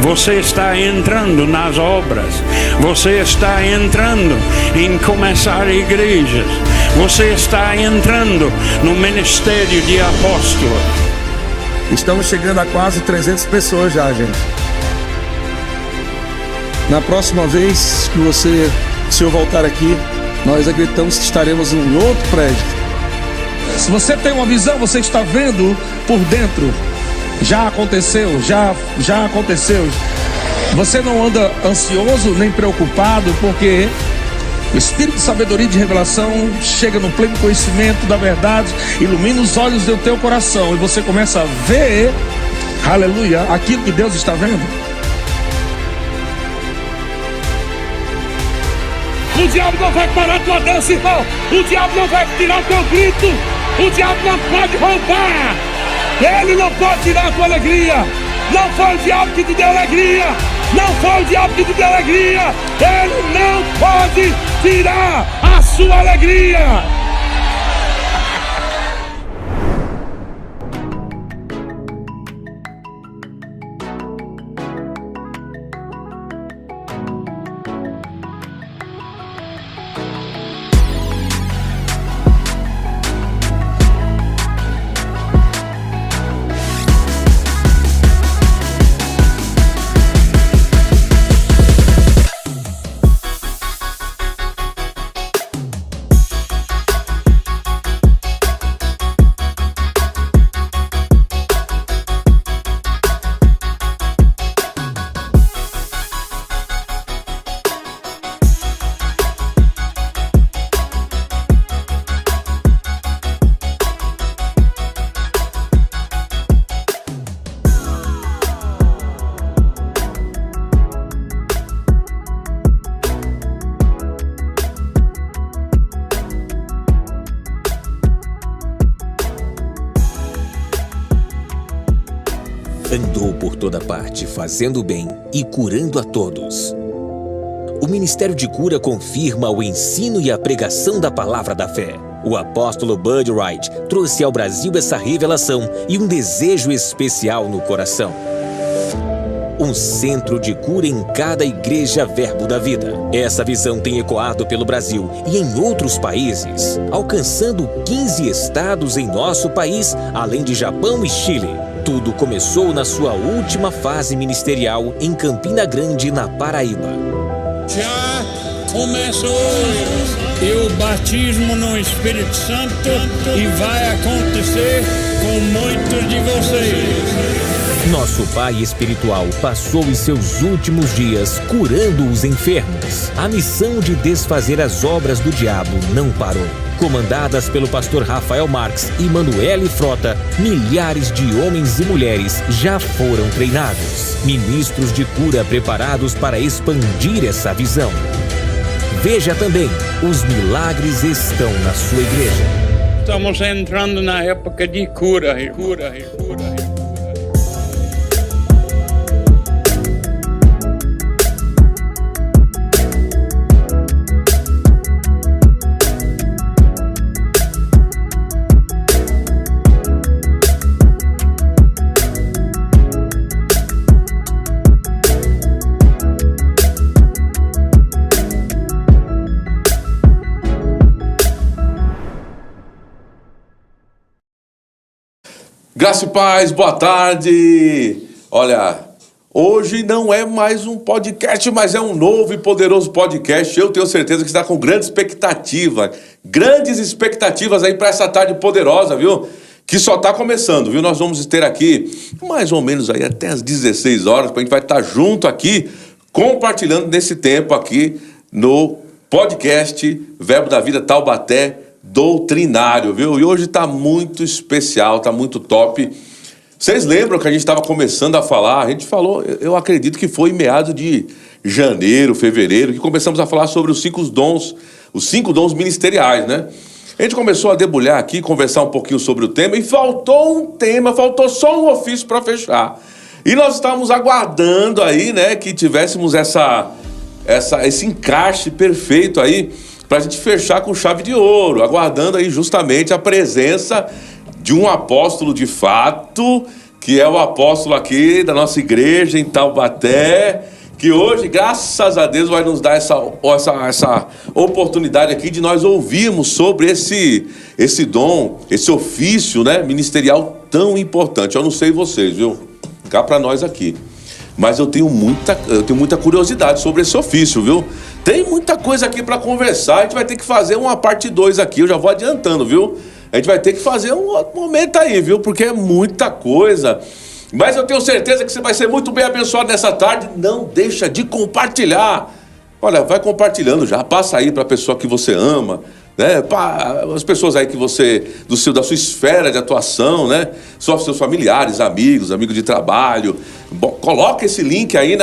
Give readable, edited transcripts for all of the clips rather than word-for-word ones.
Você está entrando nas obras. Você está entrando em começar igrejas. Você está entrando no ministério de apóstolo. Estamos chegando a quase 300 pessoas já, gente. Na próxima vez que o senhor voltar aqui, nós acreditamos que estaremos em outro prédio. Se você tem uma visão, você está vendo por dentro. Já aconteceu, já aconteceu. Você não anda ansioso nem preocupado, porque o Espírito de sabedoria e de revelação chega no pleno conhecimento da verdade, ilumina os olhos do teu coração e você começa a ver, aleluia, aquilo que Deus está vendo. O diabo não vai parar tua dança, irmão. O diabo não vai tirar o teu grito. O diabo não pode roubar. Ele não pode tirar a tua alegria. Não foi o diabo que te deu alegria. Não foi o diabo que te deu alegria. Ele não pode tirar a sua alegria. Andou por toda parte, fazendo bem e curando a todos. O Ministério de Cura confirma o ensino e a pregação da palavra da fé. O apóstolo Bud Wright trouxe ao Brasil essa revelação e um desejo especial no coração. Um centro de cura em cada igreja Verbo da Vida. Essa visão tem ecoado pelo Brasil e em outros países, alcançando 15 estados em nosso país, além de Japão e Chile. Tudo começou na sua última fase ministerial em Campina Grande, na Paraíba. Já começou e o batismo no Espírito Santo e vai acontecer com muitos de vocês. Nosso pai espiritual passou os seus últimos dias curando os enfermos. A missão de desfazer as obras do diabo não parou. Comandadas pelo pastor Rafael Marques e Manuele Frota, milhares de homens e mulheres já foram treinados. Ministros de cura preparados para expandir essa visão. Veja também, os milagres estão na sua igreja. Estamos entrando na época de cura. Graça e paz, boa tarde. Olha, hoje não é mais um podcast, mas é um novo e poderoso podcast. Eu tenho certeza que está com grande expectativa, grandes expectativas aí para essa tarde poderosa, viu? Que só está começando, viu? Nós vamos ter aqui mais ou menos aí até as 16 horas, a gente vai estar junto aqui, compartilhando nesse tempo aqui no podcast Verbo da Vida Taubaté Doutrinário, viu? E hoje tá muito especial, tá muito top. Vocês lembram que a gente estava começando a falar? A gente falou, eu acredito que foi em meados de janeiro, fevereiro, que começamos a falar sobre os 5 dons ministeriais, né? A gente começou a debulhar aqui, conversar um pouquinho sobre o tema, e faltou um tema, faltou só um ofício para fechar. E nós estávamos aguardando aí, né, que tivéssemos esse encaixe perfeito aí, para a gente fechar com chave de ouro, aguardando aí justamente a presença de um apóstolo de fato que é o apóstolo aqui da nossa igreja em Taubaté, que hoje, graças a Deus, vai nos dar essa oportunidade aqui de nós ouvirmos sobre esse dom, esse ofício, né, ministerial tão importante. Eu não sei vocês, viu? Cá para nós aqui. Mas eu tenho muita curiosidade sobre esse ofício, viu? Tem muita coisa aqui para conversar. A gente vai ter que fazer uma parte 2 aqui, eu já vou adiantando, viu? A gente vai ter que fazer um outro momento aí, viu? Porque é muita coisa. Mas eu tenho certeza que você vai ser muito bem abençoado nessa tarde. Não deixa de compartilhar. Olha, vai compartilhando já. Passa aí para a pessoa que você ama, né? As pessoas aí que você, da sua esfera de atuação, né? Só seus familiares, amigos de trabalho. Bom, coloca esse link aí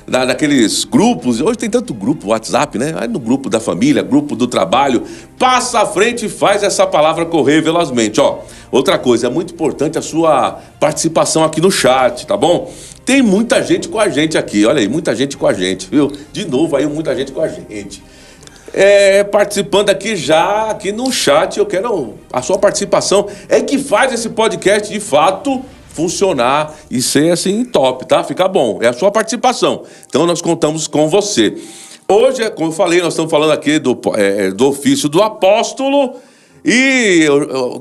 naqueles grupos. Hoje tem tanto grupo, WhatsApp, né? Aí no grupo da família, grupo do trabalho. Passa à frente e faz essa palavra correr velozmente, ó. Outra coisa, é muito importante a sua participação aqui no chat, tá bom? Tem muita gente com a gente aqui, olha aí, muita gente com a gente, viu? De novo aí, muita gente com a gente. Participando aqui no chat, eu quero a sua participação, é que faz esse podcast de fato funcionar e ser assim top, tá? Fica bom, é a sua participação. Então nós contamos com você. Hoje, como eu falei, nós estamos falando aqui do ofício do apóstolo. E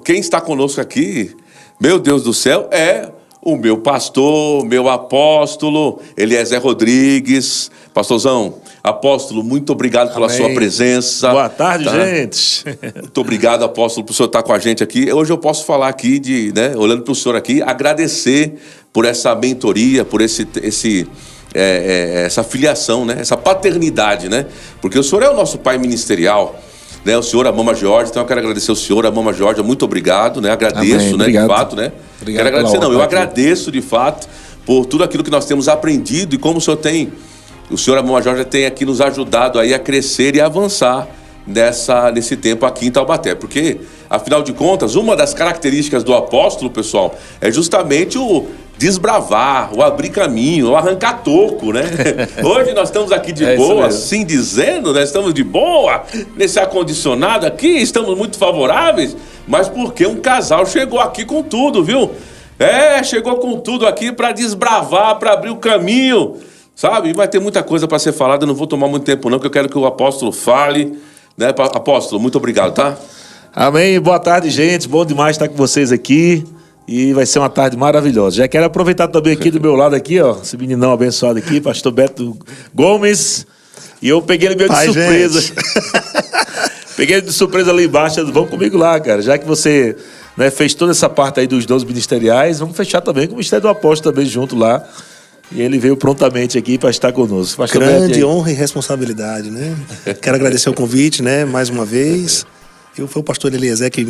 quem está conosco aqui, meu Deus do céu, é o meu pastor, meu apóstolo, Eliezer Rodrigues. Pastorzão, apóstolo, muito obrigado pela sua presença. Boa tarde, gente. Muito obrigado, apóstolo, por o senhor estar com a gente aqui. Hoje eu posso falar aqui, olhando para o senhor aqui, agradecer por essa mentoria, por essa filiação, né? Essa paternidade, né? Porque o senhor é o nosso pai ministerial, né, o senhor, a Mama Jorge, então eu quero agradecer o senhor, a Mama Jorge, muito obrigado, né, agradeço, amém, né, de fato, né, obrigado, quero agradecer, eu agradeço de fato por tudo aquilo que nós temos aprendido e como o senhor, a Mama Jorge tem aqui nos ajudado aí a crescer e avançar nesse tempo aqui em Taubaté, porque, afinal de contas, uma das características do apóstolo, pessoal, é justamente o desbravar, o abrir caminho, o arrancar toco, né? Hoje nós estamos aqui de boa, assim dizendo, né? Estamos de boa, nesse ar-condicionado aqui, estamos muito favoráveis, mas porque um casal chegou aqui com tudo, viu? Chegou com tudo aqui para desbravar, para abrir o caminho, sabe? Vai ter muita coisa para ser falada, eu não vou tomar muito tempo não, que eu quero que o apóstolo fale, né? Apóstolo, muito obrigado, tá? Amém, boa tarde, gente, bom demais estar com vocês aqui. E vai ser uma tarde maravilhosa. Já quero aproveitar também aqui do meu lado aqui, ó, esse meninão abençoado aqui, pastor Beto Gomes. E eu peguei ele meio de surpresa. Peguei ele de surpresa ali embaixo. Vamos comigo lá, cara. Já que você, né, fez toda essa parte aí dos dons ministeriais, vamos fechar também com o Ministério do Apóstolo também junto lá. E ele veio prontamente aqui para estar conosco. Pastor grande honra e responsabilidade, né? Quero agradecer o convite, né, mais uma vez. Foi o pastor Eliezer que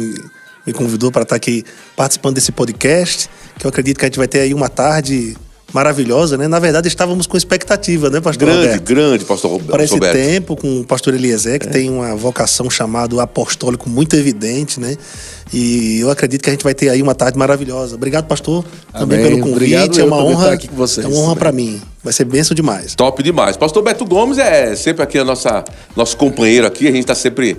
me convidou para estar aqui participando desse podcast, que eu acredito que a gente vai ter aí uma tarde maravilhosa, né? Na verdade, estávamos com expectativa, né, pastor Roberto? Grande, pastor Roberto. Para esse tempo, com o pastor Eliezer, que tem uma vocação chamada apostólico muito evidente, né? E eu acredito que a gente vai ter aí uma tarde maravilhosa. Obrigado, pastor, também pelo convite. Obrigado, é uma honra aqui com vocês. É uma honra para mim. Vai ser bênção demais. Top demais. Pastor Beto Gomes é sempre aqui nosso companheiro aqui. A gente está sempre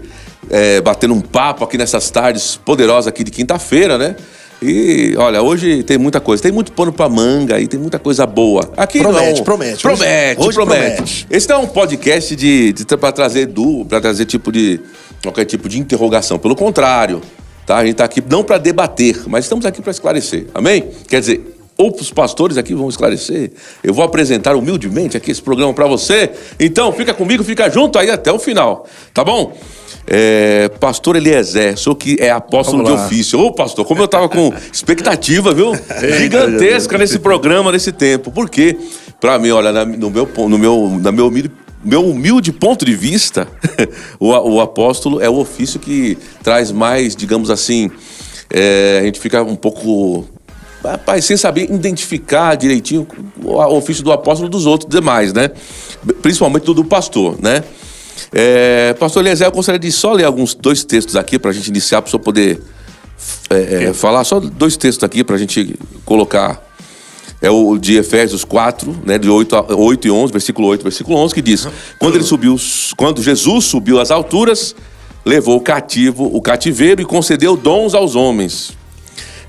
batendo um papo aqui nessas tardes poderosas aqui de quinta-feira, né? E, olha, hoje tem muita coisa. Tem muito pano pra manga e tem muita coisa boa. Aqui promete. Esse não é um podcast para trazer qualquer tipo de interrogação. Pelo contrário, tá? A gente tá aqui não para debater, mas estamos aqui para esclarecer. Amém? Quer dizer, ou os pastores aqui vão esclarecer. Eu vou apresentar humildemente aqui esse programa para você. Então, fica comigo, fica junto aí até o final. Tá bom? Pastor Eliezer, sou que é apóstolo de ofício. Ô, pastor, como eu estava com expectativa, viu? Gigantesca nesse programa, nesse tempo. Por quê? Para mim, olha, no meu humilde ponto de vista, o apóstolo é o ofício que traz mais, digamos assim, a gente fica um pouco, rapaz, sem saber identificar direitinho o ofício do apóstolo dos outros demais, né? Principalmente do pastor, né? Pastor Eliezer, eu gostaria de só ler dois textos aqui para a gente iniciar, para o senhor poder falar. Só dois textos aqui para a gente colocar. É o de Efésios 4, né, de 8 e 11, versículo 8, versículo 11, que diz: quando Jesus subiu às alturas, levou o cativeiro e concedeu dons aos homens.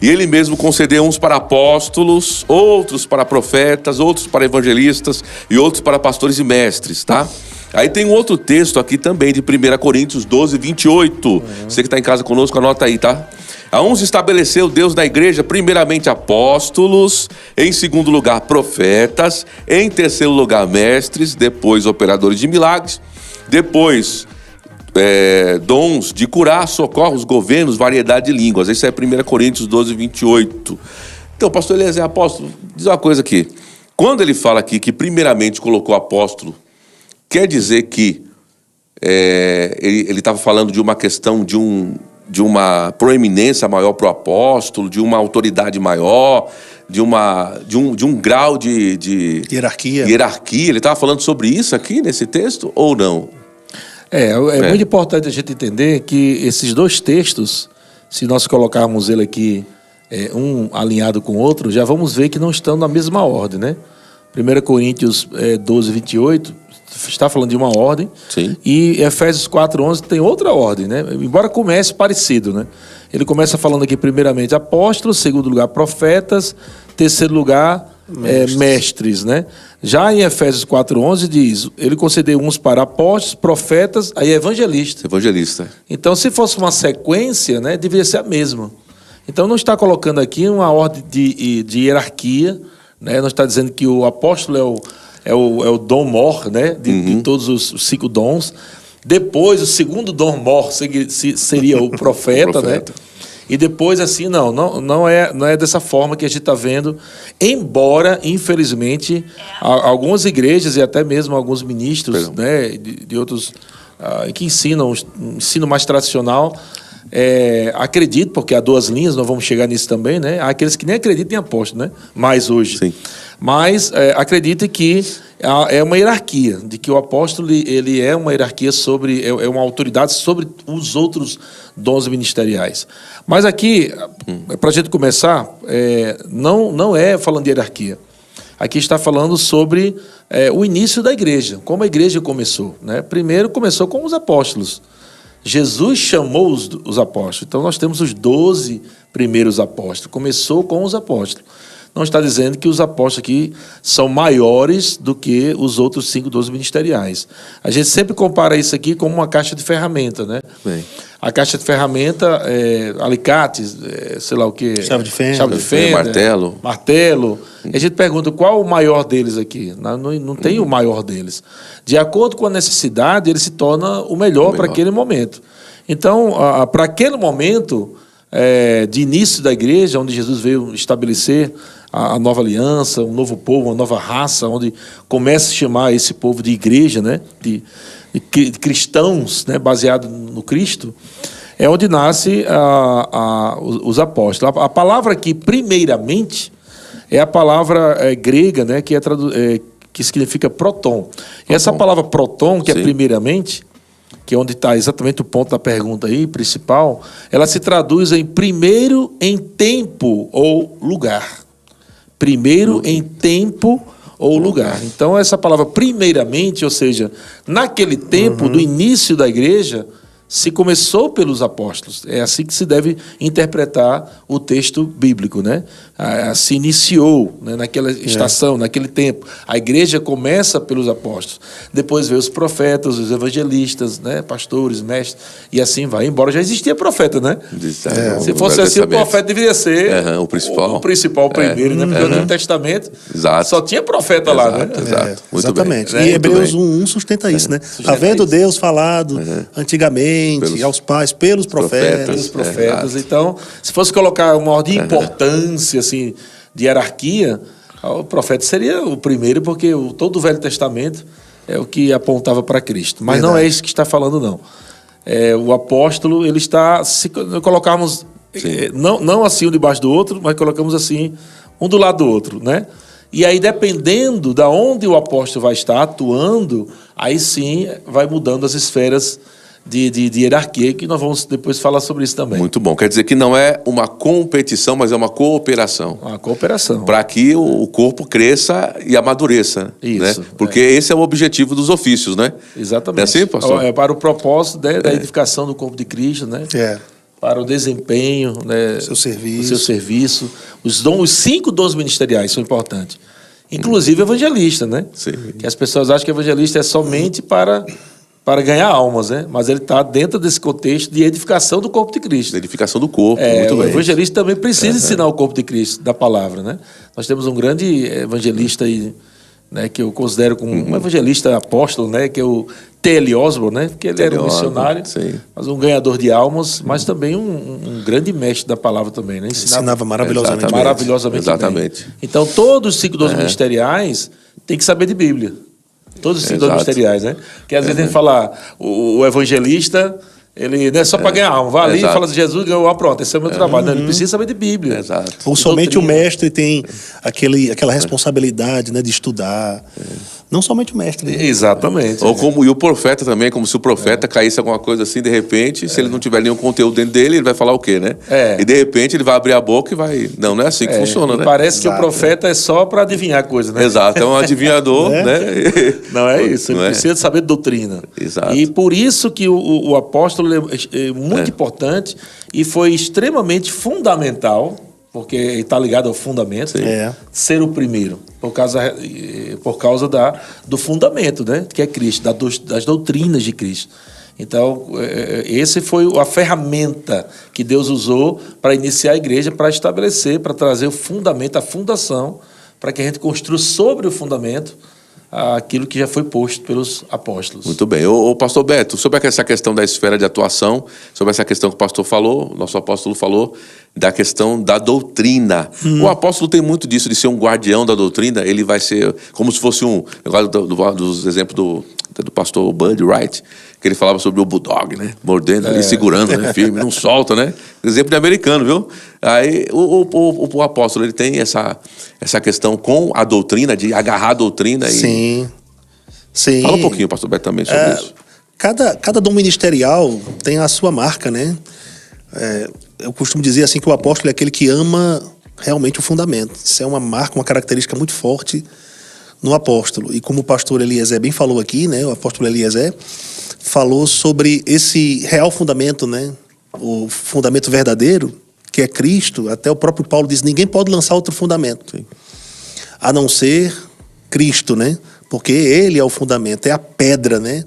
E ele mesmo concedeu uns para apóstolos, outros para profetas, outros para evangelistas e outros para pastores e mestres, tá? Aí tem um outro texto aqui também de 1 Coríntios 12, 28. Você que está em casa conosco, anota aí, tá? A uns estabeleceu Deus na igreja, primeiramente apóstolos, em segundo lugar profetas, em terceiro lugar mestres, depois operadores de milagres, depois dons de curar, socorros, governos, variedade de línguas. Isso é 1 Coríntios 12, 28. Então, pastor Eliezer, apóstolo, diz uma coisa aqui. Quando ele fala aqui que primeiramente colocou apóstolo, quer dizer que ele estava falando de uma questão de uma proeminência maior para o apóstolo, de uma autoridade maior, de um grau de hierarquia. Ele estava falando sobre isso aqui nesse texto ou não? Muito importante a gente entender que esses dois textos, se nós colocarmos ele aqui, um alinhado com o outro, já vamos ver que não estão na mesma ordem, né? 1 Coríntios 12, 28 está falando de uma ordem. Sim. E Efésios 4, 11 tem outra ordem, né? Embora comece parecido, né? Ele começa falando aqui primeiramente apóstolos, segundo lugar profetas, terceiro lugar mestres, né? Já em Efésios 4, 11 diz, ele concedeu uns para apóstolos, profetas, aí evangelistas. Evangelista. Então, se fosse uma sequência, né, deveria ser a mesma. Então, não está colocando aqui uma ordem de hierarquia, né? Não está dizendo que o apóstolo é o dom mor, né? De todos os 5 dons. Depois, o segundo dom mor seria o profeta, né? E depois, assim, não é dessa forma que a gente está vendo, embora, infelizmente, algumas igrejas e até mesmo alguns ministros, né, de outros que ensinam um ensino mais tradicional, acredito, porque há 2 linhas, nós vamos chegar nisso também, né? Há aqueles que nem acreditam em apóstolo, né? Mais hoje. Sim. Mas acredita que é uma hierarquia, de que o apóstolo ele é uma hierarquia sobre, é uma autoridade sobre os outros dons ministeriais. Mas aqui, para a gente começar, não é falando de hierarquia. Aqui está falando sobre o início da igreja, como a igreja começou, né? Primeiro começou com os apóstolos. Jesus chamou os apóstolos. Então nós temos os 12 primeiros apóstolos. Começou com os apóstolos. Não está dizendo que os apóstolos aqui são maiores do que os outros 5 dons ministeriais. A gente sempre compara isso aqui como uma caixa de ferramenta, né? Bem. A caixa de ferramenta, alicates, sei lá o quê. Chave de fenda. Martelo. E a gente pergunta qual o maior deles aqui. Não tem o maior deles. De acordo com a necessidade, ele se torna o melhor para aquele momento. Então, para aquele momento de início da igreja, onde Jesus veio estabelecer a nova aliança, um novo povo, uma nova raça, onde começa a chamar esse povo de igreja, né? de cristãos, né? Baseado no Cristo, é onde nasce os apóstolos. A palavra aqui, primeiramente, é a palavra grega, né? Que significa proton. E essa palavra proton, que é primeiramente, que é onde está exatamente o ponto da pergunta aí, principal, ela se traduz em primeiro em tempo ou lugar. Primeiro em tempo ou lugar. Então, essa palavra primeiramente, ou seja, naquele tempo do início da igreja, se começou pelos apóstolos. É assim que se deve interpretar o texto bíblico, né? Se iniciou, né, naquela estação, naquele tempo. A igreja começa pelos apóstolos. Depois veio os profetas, os evangelistas, né, pastores, mestres, e assim vai. Embora já existia profeta, né? Se fosse assim, o profeta deveria ser o principal primeiro, né? Porque no Antigo Testamento só tinha profeta lá, né? Exato. Muito exatamente. bem. E Hebreus 1 sustenta isso, né? Havendo Deus falado antigamente aos pais, pelos profetas. Então, se fosse colocar uma ordem de importância, assim, de hierarquia, o profeta seria o primeiro, porque todo o Velho Testamento é o que apontava para Cristo. Mas não é isso que está falando, não. O apóstolo, ele está... Se colocarmos, não assim um debaixo do outro, mas colocamos assim, um do lado do outro, né? E aí, dependendo de onde o apóstolo vai estar atuando, aí sim vai mudando as esferas de hierarquia, que nós vamos depois falar sobre isso também. Muito bom. Quer dizer que não é uma competição, mas é uma cooperação. Uma cooperação. Para que o corpo cresça e amadureça. Isso. Né? Porque esse é o objetivo dos ofícios, né? Exatamente. É assim, pastor? É para o propósito da edificação do corpo de Cristo, né? para o desempenho, né, Seu serviço. do seu serviço. Os 5 dons ministeriais são importantes. Inclusive evangelista, né? Sim. Que as pessoas acham que evangelista é somente para ganhar almas, né? Mas ele está dentro desse contexto de edificação do corpo de Cristo. Da edificação do corpo. O muito bem. evangelista também precisa ensinar o corpo de Cristo, da palavra, né? Nós temos um grande evangelista aí, né, que eu considero como um evangelista apóstolo, né, que é o T.L. Osborne, né, porque ele era um missionário, mas um ganhador de almas, mas também um grande mestre da palavra também, né? Ensinava maravilhosamente. Exatamente. Maravilhosamente Exatamente. bem. Então, todos os 5 dons ministeriais têm que saber de Bíblia. Todos os 5 dons ministeriais, né? Porque às vezes a gente fala, o evangelista, ele não é só para ganhar alma. Vai ali e fala de Jesus, ganhou, pronto, esse é o meu trabalho. Não, ele precisa saber de Bíblia. Exato. Ou somente o mestre tem aquela responsabilidade, né, de estudar. Não somente o mestre. Né? Exatamente. E o profeta também, como se o profeta caísse alguma coisa assim, de repente, se ele não tiver nenhum conteúdo dentro dele, ele vai falar o quê, né? E de repente ele vai abrir a boca e vai... Não é assim que funciona, né? Parece que o profeta é só para adivinhar coisa, né? Exato, é um adivinhador, né? Não é isso, ele precisa saber doutrina. Exato. E por isso que o apóstolo é muito importante e foi extremamente fundamental, porque está ligado ao fundamento, ser o primeiro, por causa do fundamento, né, que é Cristo, das doutrinas de Cristo. Então, esse foi a ferramenta que Deus usou para iniciar a igreja, para estabelecer, para trazer o fundamento, a fundação, para que a gente construa sobre o fundamento aquilo que já foi posto pelos apóstolos. Muito bem. O pastor Beto, sobre essa questão da esfera de atuação, sobre essa questão que o pastor falou, nosso apóstolo falou, da questão da doutrina. O apóstolo tem muito disso, de ser um guardião da doutrina. Ele vai ser como se fosse dos exemplos do pastor Bud Wright, que ele falava sobre o bulldog, né? Mordendo ali, segurando, né? Firme, não solta, né? Exemplo de americano, viu? Aí o apóstolo, ele tem essa questão com a doutrina, de agarrar a doutrina. Sim. Fala um pouquinho, pastor Beto, também sobre isso. Cada dom ministerial tem a sua marca, né? Eu costumo dizer assim que o apóstolo é aquele que ama realmente o fundamento. Isso é uma marca, uma característica muito forte no apóstolo. E como o pastor Eliezer bem falou aqui, né? O apóstolo Eliezer falou sobre esse real fundamento, né? O fundamento verdadeiro, que é Cristo. Até o próprio Paulo diz, ninguém pode lançar outro fundamento, a não ser Cristo, né? Porque ele é o fundamento, é a pedra, né?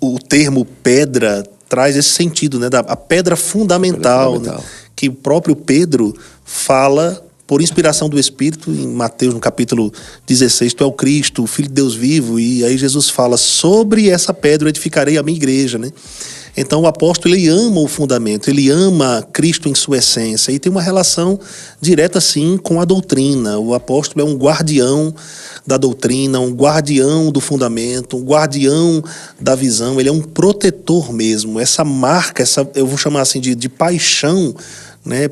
O termo pedra traz esse sentido, né? A pedra fundamental, né? Que o próprio Pedro fala por inspiração do Espírito, em Mateus, no capítulo 16, tu é o Cristo, o Filho de Deus vivo, e aí Jesus fala, sobre essa pedra eu edificarei a minha igreja, né? Então o apóstolo, ele ama o fundamento, ele ama Cristo em sua essência, e tem uma relação direta, sim, com a doutrina. O apóstolo é um guardião da doutrina, um guardião do fundamento, um guardião da visão, ele é um protetor mesmo. Essa marca, eu vou chamar assim de paixão, né,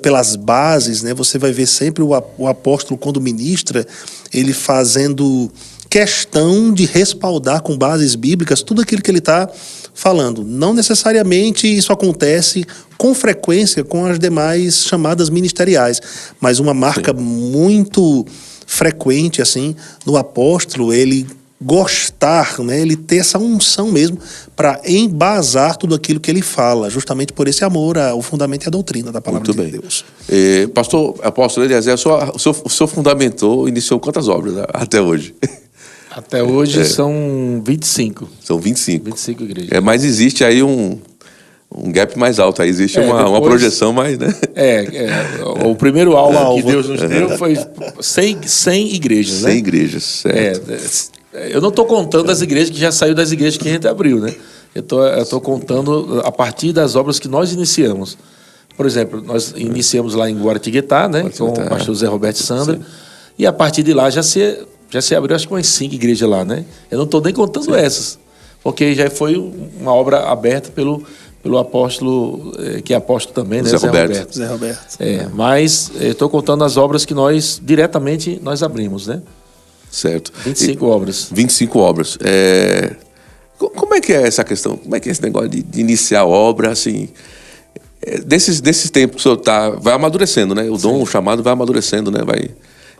pelas bases, né, você vai ver sempre o apóstolo, quando ministra, ele fazendo questão de respaldar com bases bíblicas tudo aquilo que ele está falando. Não necessariamente isso acontece com frequência com as demais chamadas ministeriais, mas uma marca muito frequente assim no apóstolo, ele gostar, né, ele ter essa unção mesmo para embasar tudo aquilo que ele fala, justamente por esse amor ao fundamento e à doutrina da palavra de Deus. Pastor apóstolo Eliezer, o senhor fundamentou, iniciou quantas obras até hoje? Até hoje são 25. São 25. 25 igrejas. Mas existe aí um gap mais alto, aí existe uma projeção mais, né? O primeiro alvo que Deus nos deu foi 100 igrejas, 100 igrejas, certo. Eu não estou contando as igrejas que já saiu das igrejas que a gente abriu, né? Eu tô contando a partir das obras que nós iniciamos. Por exemplo, nós iniciamos lá em Guaratinguetá, né? Com o pastor Zé Roberto e Sandra. E a partir de lá já se abriu, acho que umas 5 igrejas lá, né? Eu não estou nem contando essas, porque já foi uma obra aberta pelo apóstolo, que é apóstolo também, né? Zé Roberto. Mas eu estou contando as obras que diretamente nós abrimos, né? Certo. 25 obras. 25 obras. Como é que é essa questão? Como é que é esse negócio de iniciar a obra, assim... Desses tempos que o senhor vai amadurecendo, né? O dom, o chamado vai amadurecendo, né?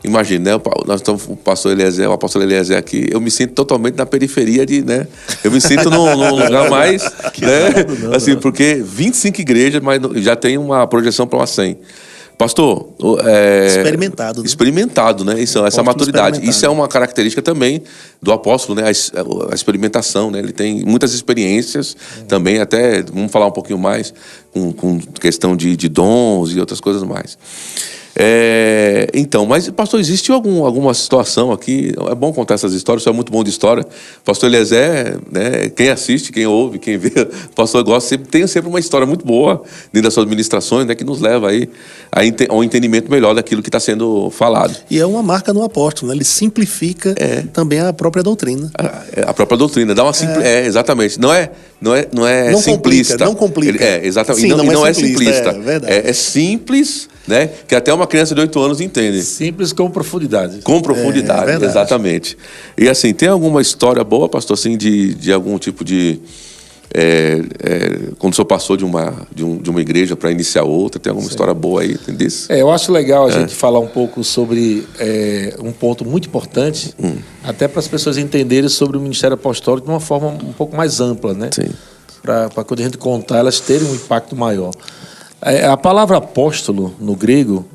Imagina, né? Nós estamos o pastor Eliezer, o apóstolo Eliezer aqui. Eu me sinto totalmente na periferia né? Eu me sinto num lugar mais, né? Assim, porque 25 igrejas, mas já tem uma projeção para umas 100. Pastor, experimentado, né? Experimentado, né? Essa maturidade. Isso é uma característica também do apóstolo, né? A experimentação, né? Ele tem muitas experiências também, até vamos falar um pouquinho mais com questão de dons e outras coisas mais. Então, mas pastor, existe alguma situação aqui? É bom contar essas histórias, isso é muito bom de história. Pastor Eliezer, né, quem assiste, quem ouve, quem vê, pastor gosta, tem sempre uma história muito boa dentro das suas ministrações, né, que nos leva aí a um entendimento melhor daquilo que está sendo falado. E é uma marca no apóstolo, né? Ele simplifica também a própria doutrina. A própria doutrina, dá uma exatamente. Não é simplista. Não complica. Exatamente. Sim, não é simplista. Verdade. É simples, né? Que até uma criança de 8 anos entende. Simples com profundidade. Com profundidade, exatamente. E assim, tem alguma história boa, pastor, assim, de algum tipo de... quando o senhor passou de uma igreja para iniciar outra, tem alguma história boa aí, entendeu? Eu acho legal a gente falar um pouco sobre um ponto muito importante, até para as pessoas entenderem sobre o ministério apostólico de uma forma um pouco mais ampla, né? Sim. Para quando a gente contar, elas terem um impacto maior. A palavra apóstolo, no grego,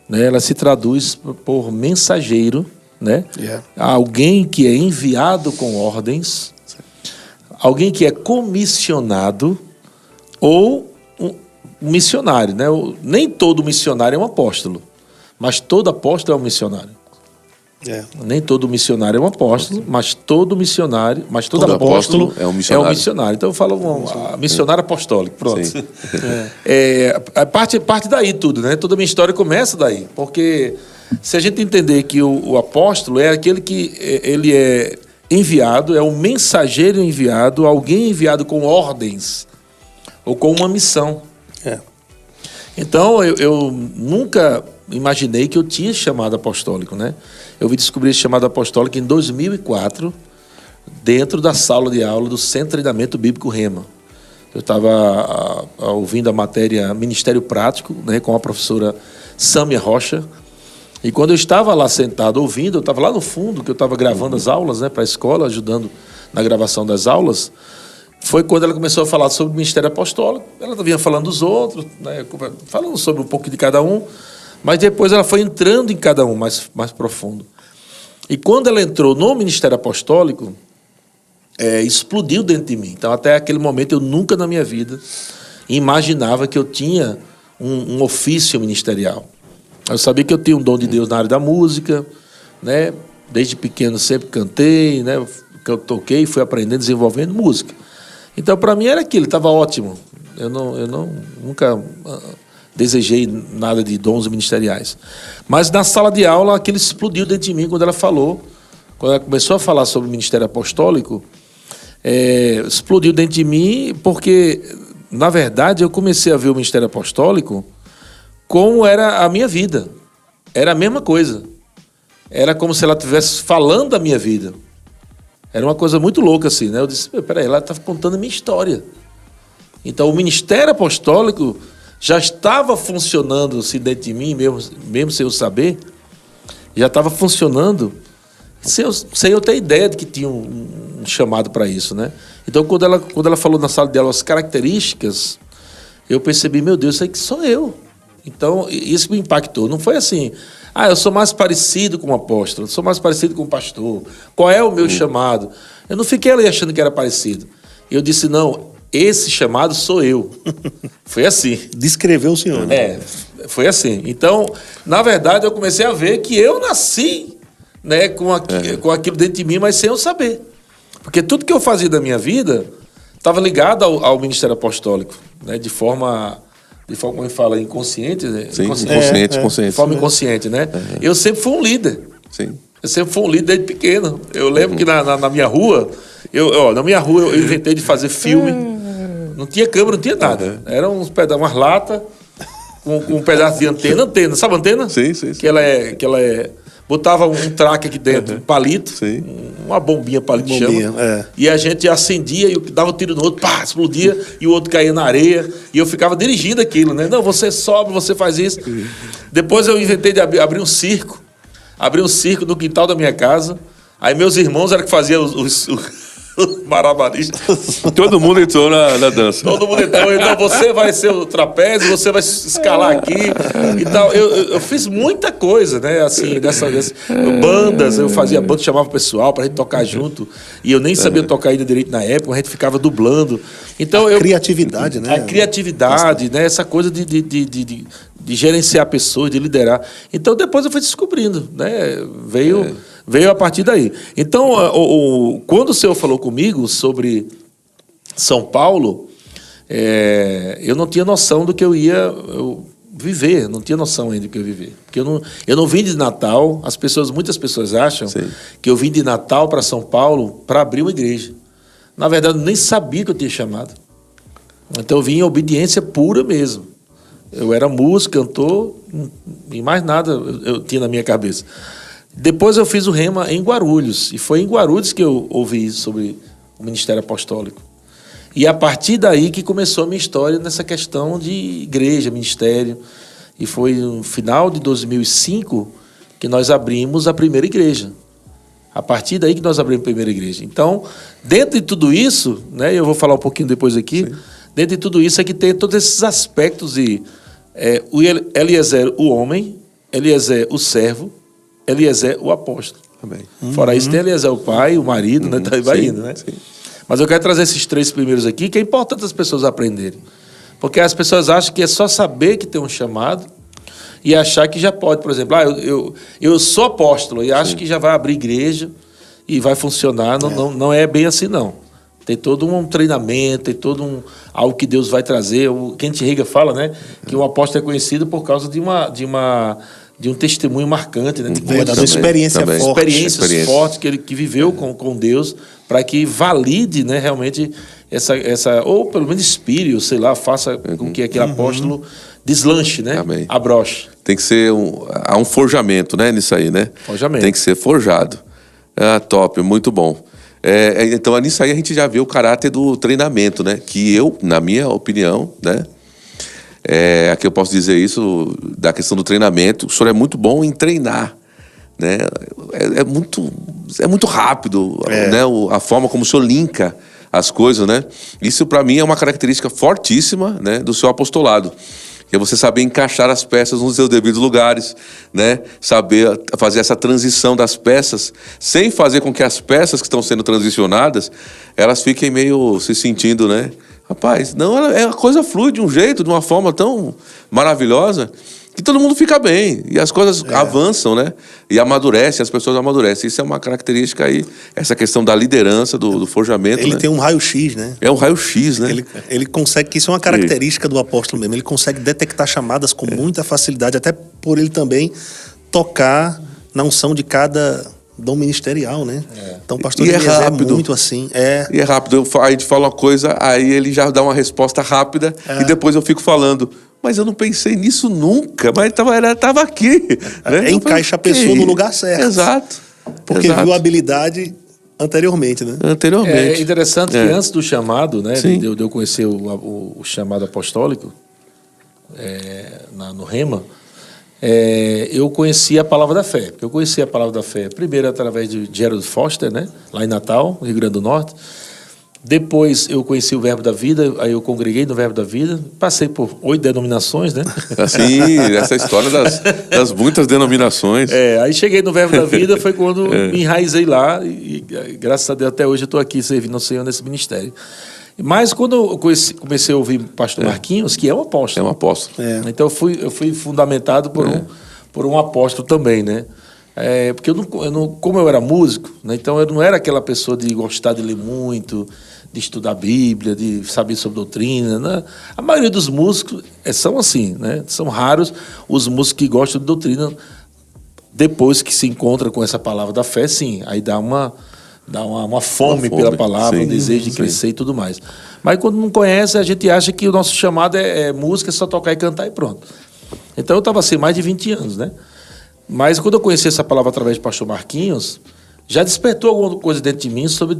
né, ela se traduz por mensageiro, né? Alguém que é enviado com ordens, alguém que é comissionado ou um missionário, né? Nem todo missionário é um apóstolo, mas todo apóstolo é um missionário. Nem todo missionário é um apóstolo, mas todo apóstolo é um missionário. Então eu falo missionário apostólico, pronto. Parte daí tudo, né? Toda a minha história começa daí, porque se a gente entender que o apóstolo é aquele que ele é enviado, é um mensageiro enviado, alguém enviado com ordens ou com uma missão. Então eu nunca imaginei que eu tinha chamado apostólico, né? Eu vim descobrir esse chamado apostólico em 2004, dentro da sala de aula do Centro de Treinamento Bíblico Rema. Eu estava ouvindo a matéria Ministério Prático, né, com a professora Sâmia Rocha. E quando eu estava lá sentado ouvindo, eu estava lá no fundo, que eu estava gravando as aulas, né, para a escola, ajudando na gravação das aulas. Foi quando ela começou a falar sobre o ministério apostólico. Ela vinha falando dos outros, né, falando sobre um pouco de cada um. Mas depois ela foi entrando em cada um mais profundo. E quando ela entrou no ministério apostólico, explodiu dentro de mim. Então, até aquele momento, eu nunca na minha vida imaginava que eu tinha um ofício ministerial. Eu sabia que eu tinha um dom de Deus na área da música, né? Desde pequeno sempre cantei, né? Eu toquei, fui aprendendo, desenvolvendo música. Então, para mim era aquilo, estava ótimo. Eu nunca desejei nada de dons ministeriais. Mas na sala de aula, aquilo explodiu dentro de mim quando ela falou. Quando ela começou a falar sobre o ministério apostólico, explodiu dentro de mim porque, na verdade, eu comecei a ver o ministério apostólico como era a minha vida. Era a mesma coisa. Era como se ela estivesse falando da minha vida. Era uma coisa muito louca assim, né? Eu disse, peraí, ela está contando a minha história. Então, o ministério apostólico já estava funcionando assim, dentro de mim, mesmo sem eu saber, já estava funcionando sem eu ter ideia de que tinha um chamado para isso, né? Então, quando ela falou na sala de aula as características, eu percebi, meu Deus, isso aí que sou eu. Então, isso me impactou. Não foi assim, eu sou mais parecido com o apóstolo, sou mais parecido com o pastor. Qual é o meu chamado? Eu não fiquei ali achando que era parecido. Eu disse, não, esse chamado sou eu. Foi assim. Descreveu o senhor, né? Foi assim. Então, na verdade, eu comecei a ver que eu nasci, né, com aquilo dentro de mim, mas sem eu saber. Porque tudo que eu fazia da minha vida estava ligado ao ministério apostólico, né, de forma como ele fala, inconsciente. Né? Sim, inconsciente. De forma inconsciente, né? Uhum. Eu sempre fui um líder. Sim. Eu sempre fui um líder desde pequeno. Eu lembro que na minha rua, eu inventei de fazer filme. Não tinha câmera, não tinha nada. Era umas latas com um pedaço de antena. Sabe a antena? Sim. Que ela é botava um traque aqui dentro, um palito, uma bombinha, palito de chama. E a gente acendia e dava um tiro no outro, pá, explodia, e o outro caía na areia. E eu ficava dirigindo aquilo, né? Não, você sobe, você faz isso. Depois eu inventei de abrir um circo. abri um circo no quintal da minha casa. Aí meus irmãos eram que faziam os marabaristas. Todo mundo entrou na dança. Todo mundo entrou. Então você vai ser o trapézio, você vai escalar aqui e tal. Eu fiz muita coisa, né? Assim, bandas, eu fazia banda, chamava o pessoal pra gente tocar junto. E eu nem sabia tocar ainda direito na época, a gente ficava dublando. Então, criatividade, né? A criatividade, né? Essa coisa de gerenciar pessoas, de liderar. Então depois eu fui descobrindo, né? Veio a partir daí. Então, quando o senhor falou comigo sobre São Paulo, eu não tinha noção do que eu ia viver, não tinha noção ainda do que eu ia viver. Porque eu não vim de Natal, muitas pessoas acham que eu vim de Natal para São Paulo para abrir uma igreja. Na verdade, eu nem sabia que eu tinha chamado. Então, eu vim em obediência pura mesmo. Eu era músico, cantor, e mais nada eu tinha na minha cabeça. Depois eu fiz o Rema em Guarulhos, e foi em Guarulhos que eu ouvi sobre o Ministério Apostólico. E a partir daí que começou a minha história nessa questão de igreja, ministério. E foi no final de 2005 que nós abrimos a primeira igreja. A partir daí que nós abrimos a primeira igreja. Então, dentro de tudo isso, né, eu vou falar um pouquinho depois aqui, dentro de tudo isso é que tem todos esses aspectos de o Eliezer, o homem, Eliezer, o servo, Eliezer, o apóstolo. Amém. Fora isso, tem Eliezer, o pai, o marido, né? Vai indo, né? Sim. Mas eu quero trazer esses 3 primeiros aqui, que é importante as pessoas aprenderem. Porque as pessoas acham que é só saber que tem um chamado e achar que já pode, por exemplo, eu sou apóstolo e acho que já vai abrir igreja e vai funcionar. Não é bem assim, não. Tem todo um treinamento, tem todo algo que Deus vai trazer. O Kent Riga fala, né? Que o apóstolo é conhecido por causa de um testemunho marcante, né? De experiências fortes que ele viveu com Deus, para que valide, né, realmente essa ou pelo menos inspire, sei lá, faça com que aquele apóstolo deslanche, né? Amém. Abroche. Tem que ser há um forjamento, né, nisso aí, né? Forjamento. Tem que ser forjado. Top, muito bom. Então, nisso aí a gente já vê o caráter do treinamento, né? Que eu, na minha opinião, né? Aqui eu posso dizer isso da questão do treinamento. O senhor é muito bom em treinar, né? É muito rápido, né? A forma como o senhor linka as coisas, né? Isso para mim é uma característica fortíssima, né, do seu apostolado. Que é você saber encaixar as peças nos seus devidos lugares, né? Saber fazer essa transição das peças, sem fazer com que as peças que estão sendo transicionadas, elas fiquem meio se sentindo, né? Rapaz, não, a coisa flui de um jeito, de uma forma tão maravilhosa, que todo mundo fica bem, e as coisas avançam, né? E amadurecem, as pessoas amadurecem. Isso é uma característica aí, essa questão da liderança, do forjamento. Ele, né? tem um raio-x, né? É um raio-x, né? Ele consegue, que isso é uma característica do apóstolo mesmo, ele consegue detectar chamadas com muita facilidade, até por ele também tocar na unção de cada dom ministerial, né? Então o pastor Eliezer é muito assim. E é rápido. A gente fala uma coisa, aí ele já dá uma resposta rápida, e depois eu fico falando, mas eu não pensei nisso nunca, mas estava aqui. Né? Encaixa a pessoa no lugar certo. Exato. Porque viu a habilidade anteriormente, né? É interessante que antes do chamado, né, de eu conhecer o chamado apostólico, no Rema, eu conheci a Palavra da Fé. Eu conheci a Palavra da Fé primeiro através de Gerald Foster, né, lá em Natal, Rio Grande do Norte. Depois eu conheci o Verbo da Vida, aí eu congreguei no Verbo da Vida, passei por 8 denominações, né? Sim, essa história das muitas denominações. Aí cheguei no Verbo da Vida, foi quando me enraizei lá e graças a Deus até hoje eu estou aqui servindo ao Senhor nesse ministério. Mas quando eu comecei a ouvir o pastor Marquinhos, que é um apóstolo. É um apóstolo. Então eu fui fundamentado por um apóstolo também, né? Porque como eu era músico, né, então eu não era aquela pessoa de gostar de ler muito, de estudar a Bíblia, de saber sobre doutrina, né? A maioria dos músicos são assim, né? São raros os músicos que gostam de doutrina. Depois que se encontra com essa palavra da fé, sim, aí dá uma fome pela palavra, um desejo de crescer e tudo mais. Mas quando não conhece, a gente acha que o nosso chamado é música, é só tocar e cantar e pronto. Então eu estava assim mais de 20 anos, né? Mas quando eu conheci essa palavra através do pastor Marquinhos, já despertou alguma coisa dentro de mim sobre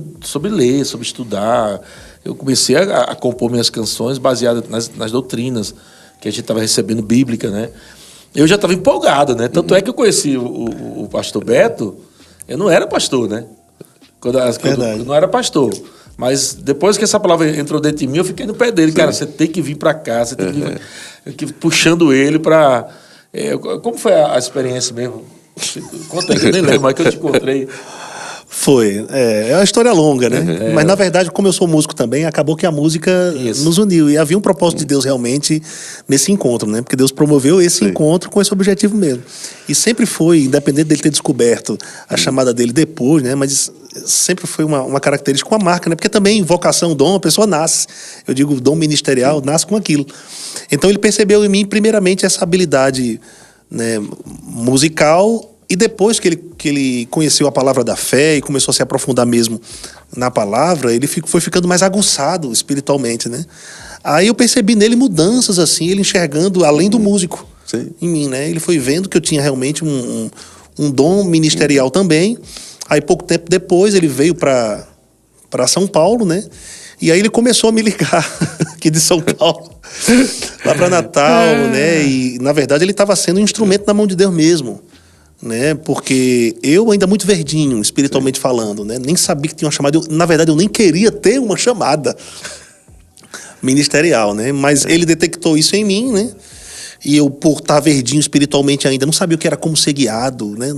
ler, sobre estudar. Eu comecei a compor minhas canções baseadas nas doutrinas que a gente estava recebendo bíblica, né? eu já estava empolgado, né? Tanto é que eu conheci o pastor Beto, eu não era pastor, né? Quando eu não era pastor. Mas depois que essa palavra entrou dentro de mim, eu fiquei no pé dele. Cara, você tem que vir para cá, você tem que vir puxando ele para... como foi a experiência mesmo? Conta aí, que eu nem lembro, mas que eu te encontrei. Foi. É uma história longa, né? Mas, na verdade, como eu sou músico também, acabou que a música nos uniu. E havia um propósito de Deus realmente nesse encontro, né? Porque Deus promoveu esse encontro com esse objetivo mesmo. E sempre foi, independente dele ter descoberto a chamada dele depois, né? Mas sempre foi uma característica, uma marca, né? Porque também vocação, dom, a pessoa nasce. Eu digo, dom ministerial, nasce com aquilo. Então, ele percebeu em mim, primeiramente, essa habilidade, né, musical. E depois que ele conheceu a palavra da fé e começou a se aprofundar mesmo na palavra, ele foi ficando mais aguçado espiritualmente, né? Aí eu percebi nele mudanças, assim, ele enxergando além do músico em mim, né? Ele foi vendo que eu tinha realmente um dom ministerial também. Aí pouco tempo depois ele veio para São Paulo, né? E aí ele começou a me ligar aqui de São Paulo, lá para Natal, né? E na verdade ele estava sendo um instrumento na mão de Deus mesmo. Né? Porque eu ainda muito verdinho, espiritualmente falando, né? Nem sabia que tinha uma chamada. Na verdade, eu nem queria ter uma chamada ministerial, né? Mas ele detectou isso em mim, né? E eu, por estar verdinho espiritualmente ainda, não sabia o que era como ser guiado, né?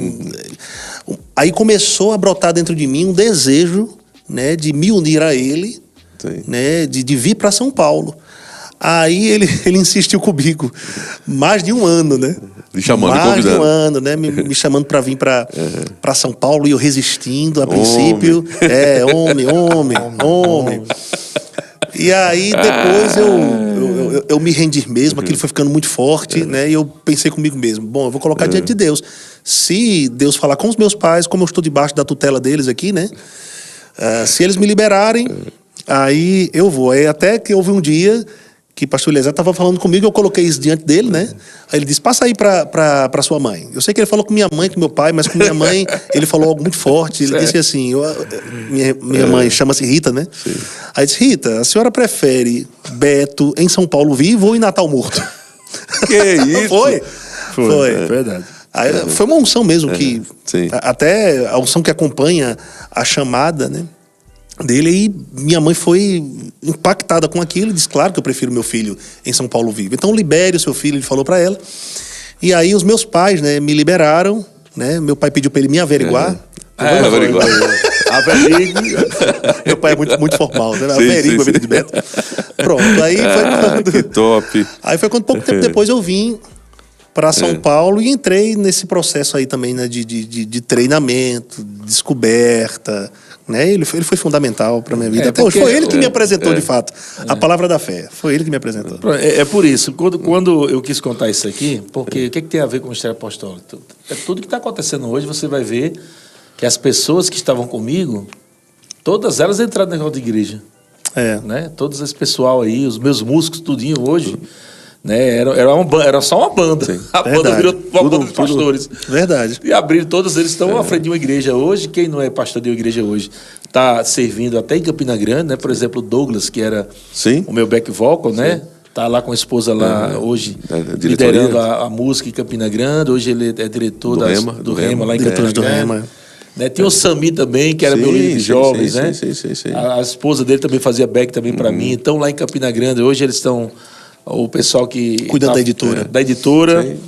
Aí começou a brotar dentro de mim um desejo, né, de me unir a ele, né, de vir para São Paulo. Aí ele insistiu comigo mais de um ano, né? Me chamando, mais de um ano, né? Me chamando para vir para São Paulo e eu resistindo a princípio. Homem. E aí depois eu me rendi mesmo, aquilo foi ficando muito forte, né? E eu pensei comigo mesmo, bom, eu vou colocar diante de Deus. Se Deus falar com os meus pais, como eu estou debaixo da tutela deles aqui, né? Se eles me liberarem, aí eu vou. Aí até que houve um dia que o pastor Eliezer estava falando comigo, eu coloquei isso diante dele, né? Aí ele disse, passa aí para sua mãe. Eu sei que ele falou com minha mãe, com meu pai, mas com minha mãe ele falou algo muito forte. Ele disse assim, minha mãe chama-se Rita, né? Sim. Aí disse, Rita, a senhora prefere Beto em São Paulo vivo ou em Natal morto? Que isso? Foi. É verdade. Aí, foi uma unção mesmo, que até a unção que acompanha a chamada, né, dele, e minha mãe foi impactada com aquilo e disse, claro que eu prefiro meu filho em São Paulo vivo. Então libere o seu filho, ele falou para ela. E aí os meus pais, né, me liberaram, né, meu pai pediu para ele me averiguar. Averiguar. Meu pai é muito formal, né? Averigua a vida de Beto. Pronto, aí foi quando... Que top. Aí foi quando pouco tempo depois eu vim para São Paulo e entrei nesse processo aí também, né, de treinamento, descoberta, né? Ele foi fundamental para minha vida. Até hoje foi ele que me apresentou de fato a palavra da fé. Foi ele que me apresentou. É por isso, quando eu quis contar isso aqui, porque o que tem a ver com o ministério apostólico? Tudo que está acontecendo hoje, você vai ver que as pessoas que estavam comigo, todas elas entraram na negócio de igreja. Né? Todo esse pessoal aí, os meus músicos, tudinho hoje, né? Era só uma banda. Sim. A banda virou uma banda de pastores. Verdade. E abriram, todos eles estão à frente de uma igreja hoje. Quem não é pastor de uma igreja hoje está servindo até em Campina Grande, né? Por exemplo, o Douglas, que era o meu back vocal, né? Está lá com a esposa lá hoje, liderando a música em Campina Grande. Hoje ele é diretor do Rema lá em Campina Grande. Né? Tinha o Sami também, que era meu líder de jovens, né? Sim. A esposa dele também fazia back também para mim. Então lá em Campina Grande, hoje eles estão... O pessoal que... Cuida da editora. Da editora. Sim.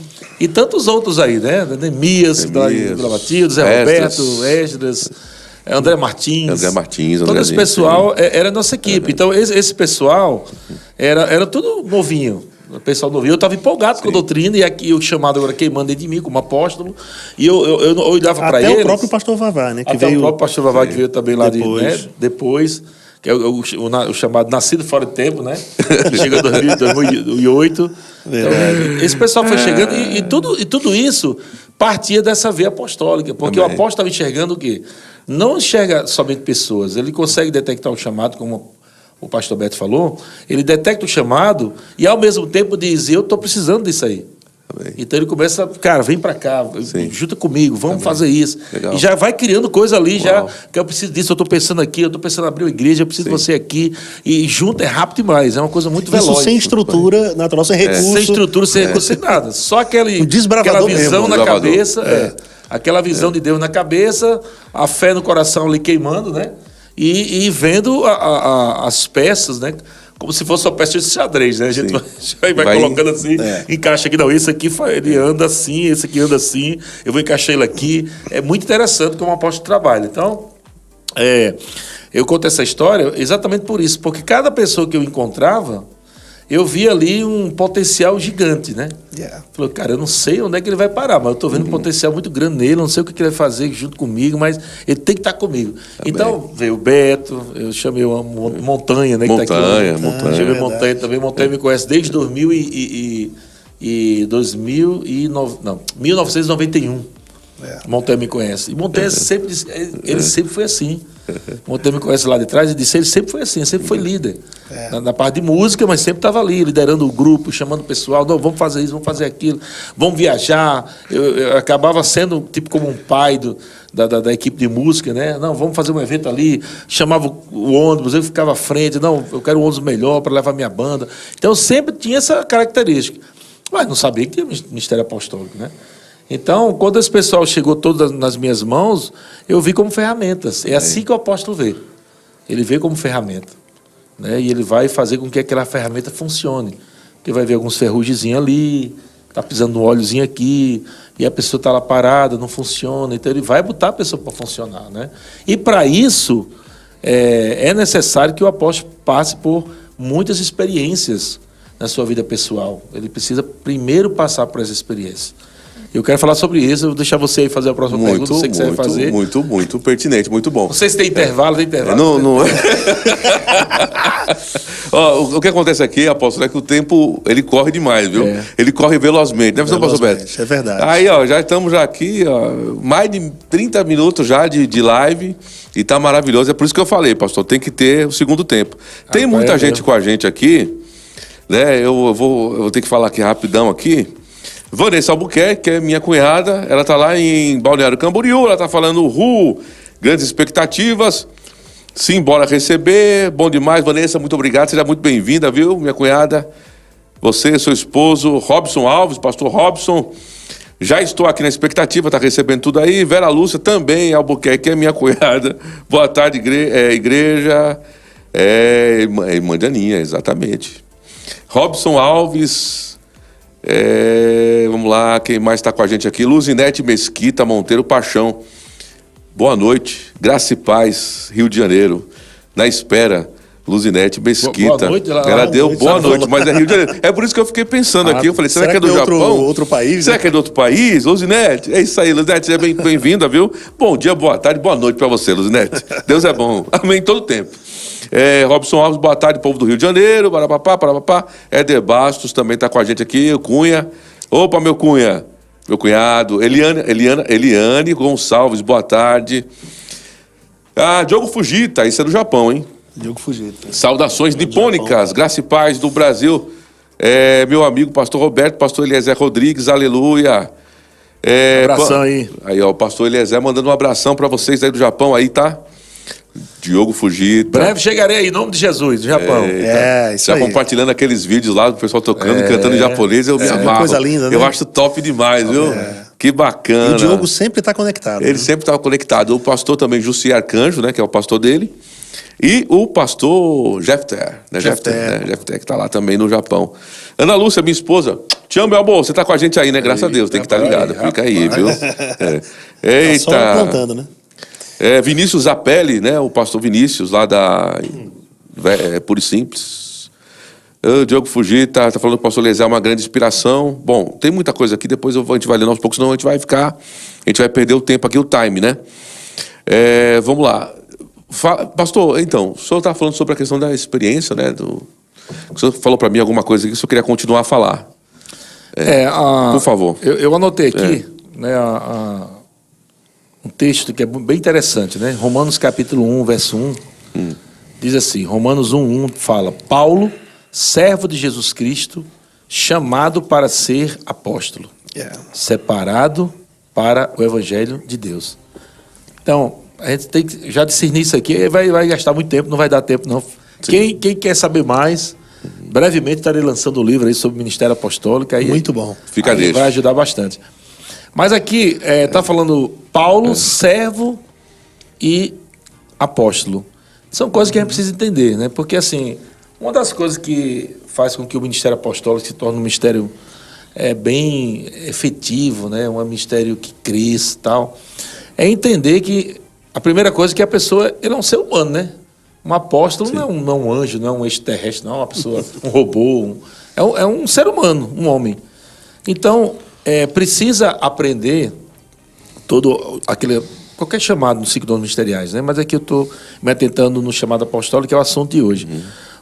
E tantos outros aí, né? Neemias, Gravatildo, Zé Roberto, Esdras, André Martins. Todo esse pessoal era a nossa equipe. Então, esse pessoal era tudo novinho. O pessoal novinho. Eu estava empolgado com a doutrina, e aqui o chamado agora queimando dentro de mim como apóstolo. E eu olhava para eles. Até o próprio pastor Vavá, né? O próprio pastor Vavá, que veio também lá depois. Que é o chamado nascido fora de tempo, né? Que chegou em 2008. Então, esse pessoal foi chegando e tudo isso partia dessa veia apostólica, porque o apóstolo estava enxergando o quê? Não enxerga somente pessoas, ele consegue detectar o chamado, como o pastor Beto falou, ele detecta o chamado e ao mesmo tempo diz, eu estou precisando disso aí. Amém. Então ele começa, cara, vem pra cá, junta comigo, vamos fazer isso. Legal. E já vai criando coisa ali, já Uau. que eu preciso disso, eu tô pensando aqui, eu tô pensando em abrir uma igreja, eu preciso de você aqui. E junto é rápido demais, é uma coisa muito veloz. Isso sem estrutura natural, sem recurso. Sem estrutura, sem recurso, sem nada. Só aquela desbravador visão mesmo. na Desbravador. cabeça, aquela visão de Deus na cabeça, a fé no coração ali queimando, né? E vendo as peças, né? Como se fosse uma peça de xadrez, né? A gente vai colocando assim, encaixa aqui. Não, esse aqui ele anda assim, esse aqui anda assim, eu vou encaixar ele aqui. É muito interessante como o apóstolo trabalha. Então, eu conto essa história exatamente por isso, porque cada pessoa que eu encontrava, eu via ali um potencial gigante, né? Falei, cara, eu não sei onde é que ele vai parar, mas eu estou vendo um potencial muito grande nele, não sei o que ele vai fazer junto comigo, mas ele tem que estar comigo. Então, veio o Beto, eu chamei o Montanha, né? Montanha, que tá aqui, Montanha. Chamei o Montanha também. Montanha me conhece desde 1991. Montanha me conhece. E Montanha sempre disse, ele sempre foi assim. Montanha me conhece lá de trás e disse, ele sempre foi assim, sempre foi líder. Na parte de música, mas sempre estava ali, liderando o grupo, chamando o pessoal, não, vamos fazer isso, vamos fazer aquilo, vamos viajar. Eu acabava sendo tipo como um pai da equipe de música, né? Não, vamos fazer um evento ali, chamava o ônibus, eu ficava à frente, não, eu quero um ônibus melhor para levar minha banda. Então eu sempre tinha essa característica. Mas não sabia que tinha ministério apostólico, né? Então, quando esse pessoal chegou todo nas minhas mãos, eu vi como ferramentas. É assim que o apóstolo vê. Ele vê como ferramenta. Né? E ele vai fazer com que aquela ferramenta funcione. Porque vai ver alguns ferrugemzinhos ali, está pisando no óleozinho aqui, e a pessoa está lá parada, não funciona. Então, ele vai botar a pessoa para funcionar. Né? E, para isso, é necessário que o apóstolo passe por muitas experiências na sua vida pessoal. Ele precisa primeiro passar por essa experiência. Eu quero falar sobre isso, eu vou deixar você aí fazer a próxima pergunta, você que você vai fazer. Muito pertinente, muito bom. Não sei se tem intervalo, tem intervalo. Não. Ó, o que acontece aqui, apóstolo, é que o tempo, ele corre demais, viu? Ele corre velozmente, né, pastor Beto? É verdade. Aí, ó, já estamos aqui, ó, mais de 30 minutos já de live, e tá maravilhoso. É por isso que eu falei, pastor, tem que ter o segundo tempo. Tem muita gente com a gente aqui, né? Eu vou ter que falar aqui rapidão aqui. Vanessa Albuquerque, que é minha cunhada, ela tá lá em Balneário Camboriú, ela tá falando grandes expectativas, sim, bora receber, bom demais, Vanessa, muito obrigado, seja muito bem-vinda, viu, minha cunhada, você, seu esposo, Robson Alves, pastor Robson, já estou aqui na expectativa, tá recebendo tudo aí, Vera Lúcia também, Albuquerque, que é minha cunhada, boa tarde, igreja, irmã de Aninha, exatamente, Robson Alves... vamos lá, quem mais está com a gente aqui? Luzinete Mesquita Monteiro Paixão. Boa noite, graça e paz, Rio de Janeiro. Na espera, Luzinete Mesquita. Boa noite, ela deu boa noite, mas é Rio de Janeiro. É por isso que eu fiquei pensando aqui. Eu falei, será que é do Japão? Outro país? Será que é de outro país? Luzinete, é isso aí, Luzinete, seja bem-vinda, viu? Bom dia, boa tarde, boa noite para você, Luzinete. Deus é bom. Amém, todo tempo. Robson Alves, boa tarde, povo do Rio de Janeiro, parapapá. Éder Bastos também está com a gente aqui, o Cunha. Opa, meu Cunha, meu cunhado. Eliane Gonçalves, boa tarde. Diogo Fujita, isso é do Japão, hein? Diogo Fujita. Saudações nipônicas, graça e paz do Brasil. Meu amigo pastor Roberto, pastor Eliezer Rodrigues, aleluia. Abração aí. Aí, ó, o pastor Eliezer mandando um abração para vocês aí do Japão, aí, tá? Diogo Fujita. Breve chegarei aí, em nome de Jesus, do Japão. Isso já aí. compartilhando aqueles vídeos lá do pessoal tocando, cantando em japonês, eu me amarro. Coisa linda, né? Eu acho top demais, viu? Que bacana. E o Diogo sempre está conectado. Ele sempre estava conectado. O pastor também, Jussi Arcanjo, né, que é o pastor dele. E o pastor Jefter, né? Jefter, que está lá também no Japão. Ana Lúcia, minha esposa. Te amo, meu amor. Você está com a gente aí, né? Graças a Deus. Tem que estar ligado. Fica aí, viu? Eita. Tá só plantando, né? Vinícius Zapelli, né? O pastor Vinícius, lá da Puro e Simples. O Diogo Fujita tá falando que o pastor Eliezer é uma grande inspiração. Bom, tem muita coisa aqui, depois a gente vai lendo aos poucos, senão a gente vai perder o tempo aqui, o time, né? Vamos lá. Pastor, então, o senhor está falando sobre a questão da experiência, né? O senhor falou para mim alguma coisa que o senhor queria continuar a falar. Por favor. Eu anotei aqui, né, um texto que é bem interessante, né? Romanos capítulo 1, verso 1, diz assim, Romanos 1:1 fala, Paulo, servo de Jesus Cristo, chamado para ser apóstolo, separado para o evangelho de Deus. Então, a gente tem que já discernir isso aqui. Vai gastar muito tempo, não vai dar tempo, não. Quem quer saber mais, brevemente estarei lançando um livro aí sobre o ministério apostólico. Aí, muito bom. Fica aí vai ajudar bastante. Mas aqui está falando Paulo, servo e apóstolo. São coisas que a gente precisa entender, né? Porque, assim, uma das coisas que faz com que o ministério apostólico se torne um ministério bem efetivo, né? Um ministério que cresce e tal, é entender que a primeira coisa é que a pessoa ele é um ser humano, né? Um apóstolo não é um anjo, não é um extraterrestre, não é uma pessoa, um robô. É um ser humano, um homem. Então, precisa aprender qualquer chamado nos 5 dons ministeriais, né? Mas aqui eu estou me atentando no chamado apostólico, que é o assunto de hoje.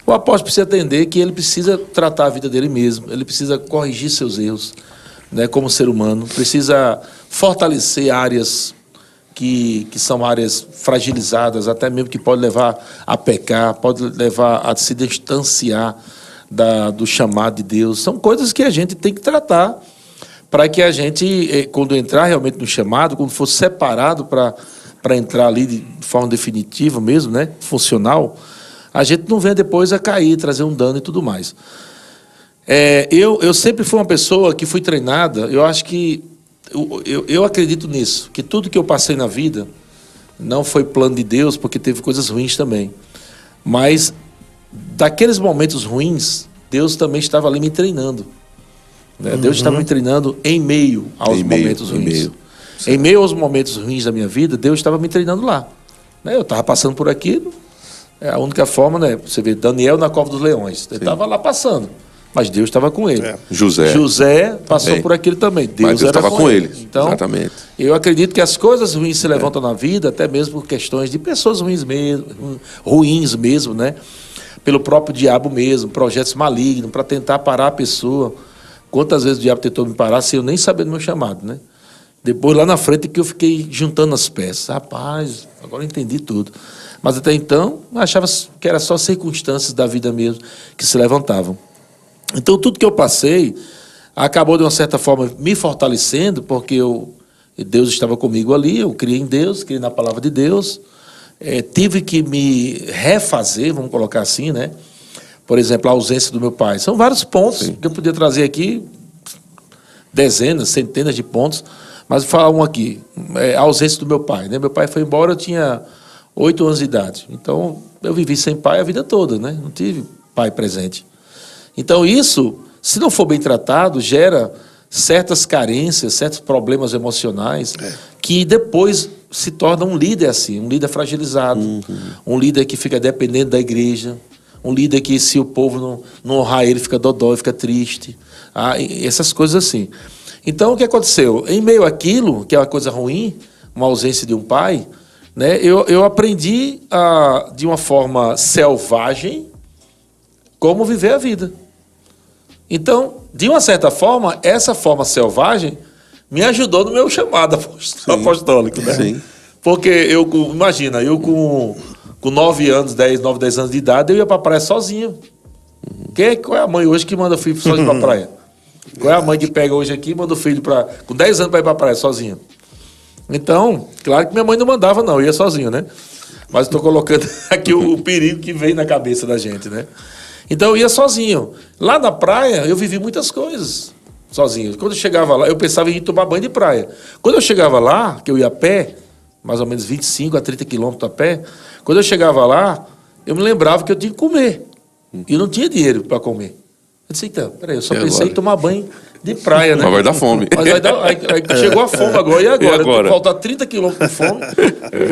O apóstolo precisa entender que ele precisa tratar a vida dele mesmo, ele precisa corrigir seus erros, né, como ser humano, precisa fortalecer áreas que são áreas fragilizadas, até mesmo que pode levar a pecar, pode levar a se distanciar do chamado de Deus. São coisas que a gente tem que tratar para que a gente, quando entrar realmente no chamado, quando for separado para entrar ali de forma definitiva mesmo, né, funcional, a gente não venha depois a cair, trazer um dano e tudo mais. Eu sempre fui uma pessoa que fui treinada, eu acho que eu acredito nisso, que tudo que eu passei na vida não foi plano de Deus, porque teve coisas ruins também. Mas daqueles momentos ruins, Deus também estava ali me treinando. Né? Deus estava me treinando em meio aos momentos ruins. Em meio aos momentos ruins da minha vida, Deus estava me treinando lá. Né? Eu estava passando por aquilo, a única forma, né? Você vê Daniel na cova dos leões, ele estava lá passando. Mas Deus estava com ele. José passou por aquilo também. Deus estava com ele. Então, exatamente. Eu acredito que as coisas ruins se levantam na vida, até mesmo por questões de pessoas ruins mesmo, né? Pelo próprio diabo mesmo, projetos malignos, para tentar parar a pessoa. Quantas vezes o diabo tentou me parar sem eu nem saber do meu chamado, né? Depois, lá na frente, que eu fiquei juntando as peças. Rapaz, agora eu entendi tudo. Mas até então, eu achava que era só circunstâncias da vida mesmo que se levantavam. Então, tudo que eu passei acabou, de uma certa forma, me fortalecendo, porque Deus estava comigo ali, eu criei em Deus, criei na palavra de Deus, tive que me refazer, vamos colocar assim, né? Por exemplo, a ausência do meu pai. São vários pontos que eu podia trazer aqui, dezenas, centenas de pontos, mas vou falar um aqui, a ausência do meu pai. Né? Meu pai foi embora, eu tinha 8 anos de idade. Então, eu vivi sem pai a vida toda, né? Não tive pai presente. Então, isso, se não for bem tratado, gera certas carências, certos problemas emocionais, que depois se torna um líder assim, um líder fragilizado, um líder que fica dependendo da igreja, um líder que, se o povo não honrar ele, fica dodói, fica triste. Essas coisas assim. Então, o que aconteceu? Em meio àquilo, que é uma coisa ruim, uma ausência de um pai, né, eu aprendi, de uma forma selvagem, como viver a vida. Então, de uma certa forma, essa forma selvagem me ajudou no meu chamado apostólico, né? Sim. Porque imagina, eu com 9 anos, 10 anos de idade, eu ia para a praia sozinho. Qual é a mãe hoje que manda o filho sozinho para a praia? Qual é a mãe que pega hoje aqui e manda o filho com 10 anos para ir para a praia sozinho? Então, claro que minha mãe não mandava, não, eu ia sozinho, né? Mas estou colocando aqui o perigo que vem na cabeça da gente, né? Então eu ia sozinho. Lá na praia eu vivi muitas coisas sozinho. Quando eu chegava lá, eu pensava em ir tomar banho de praia. Quando eu chegava lá, que eu ia a pé, mais ou menos 25 a 30 quilômetros a pé, quando eu chegava lá, eu me lembrava que eu tinha que comer. E eu não tinha dinheiro para comer. Eu disse, então, peraí, eu só pensei em tomar banho de praia, né? Mas vai dar fome. Mas aí chegou a fome agora, e agora? Falta 30 quilômetros de fome.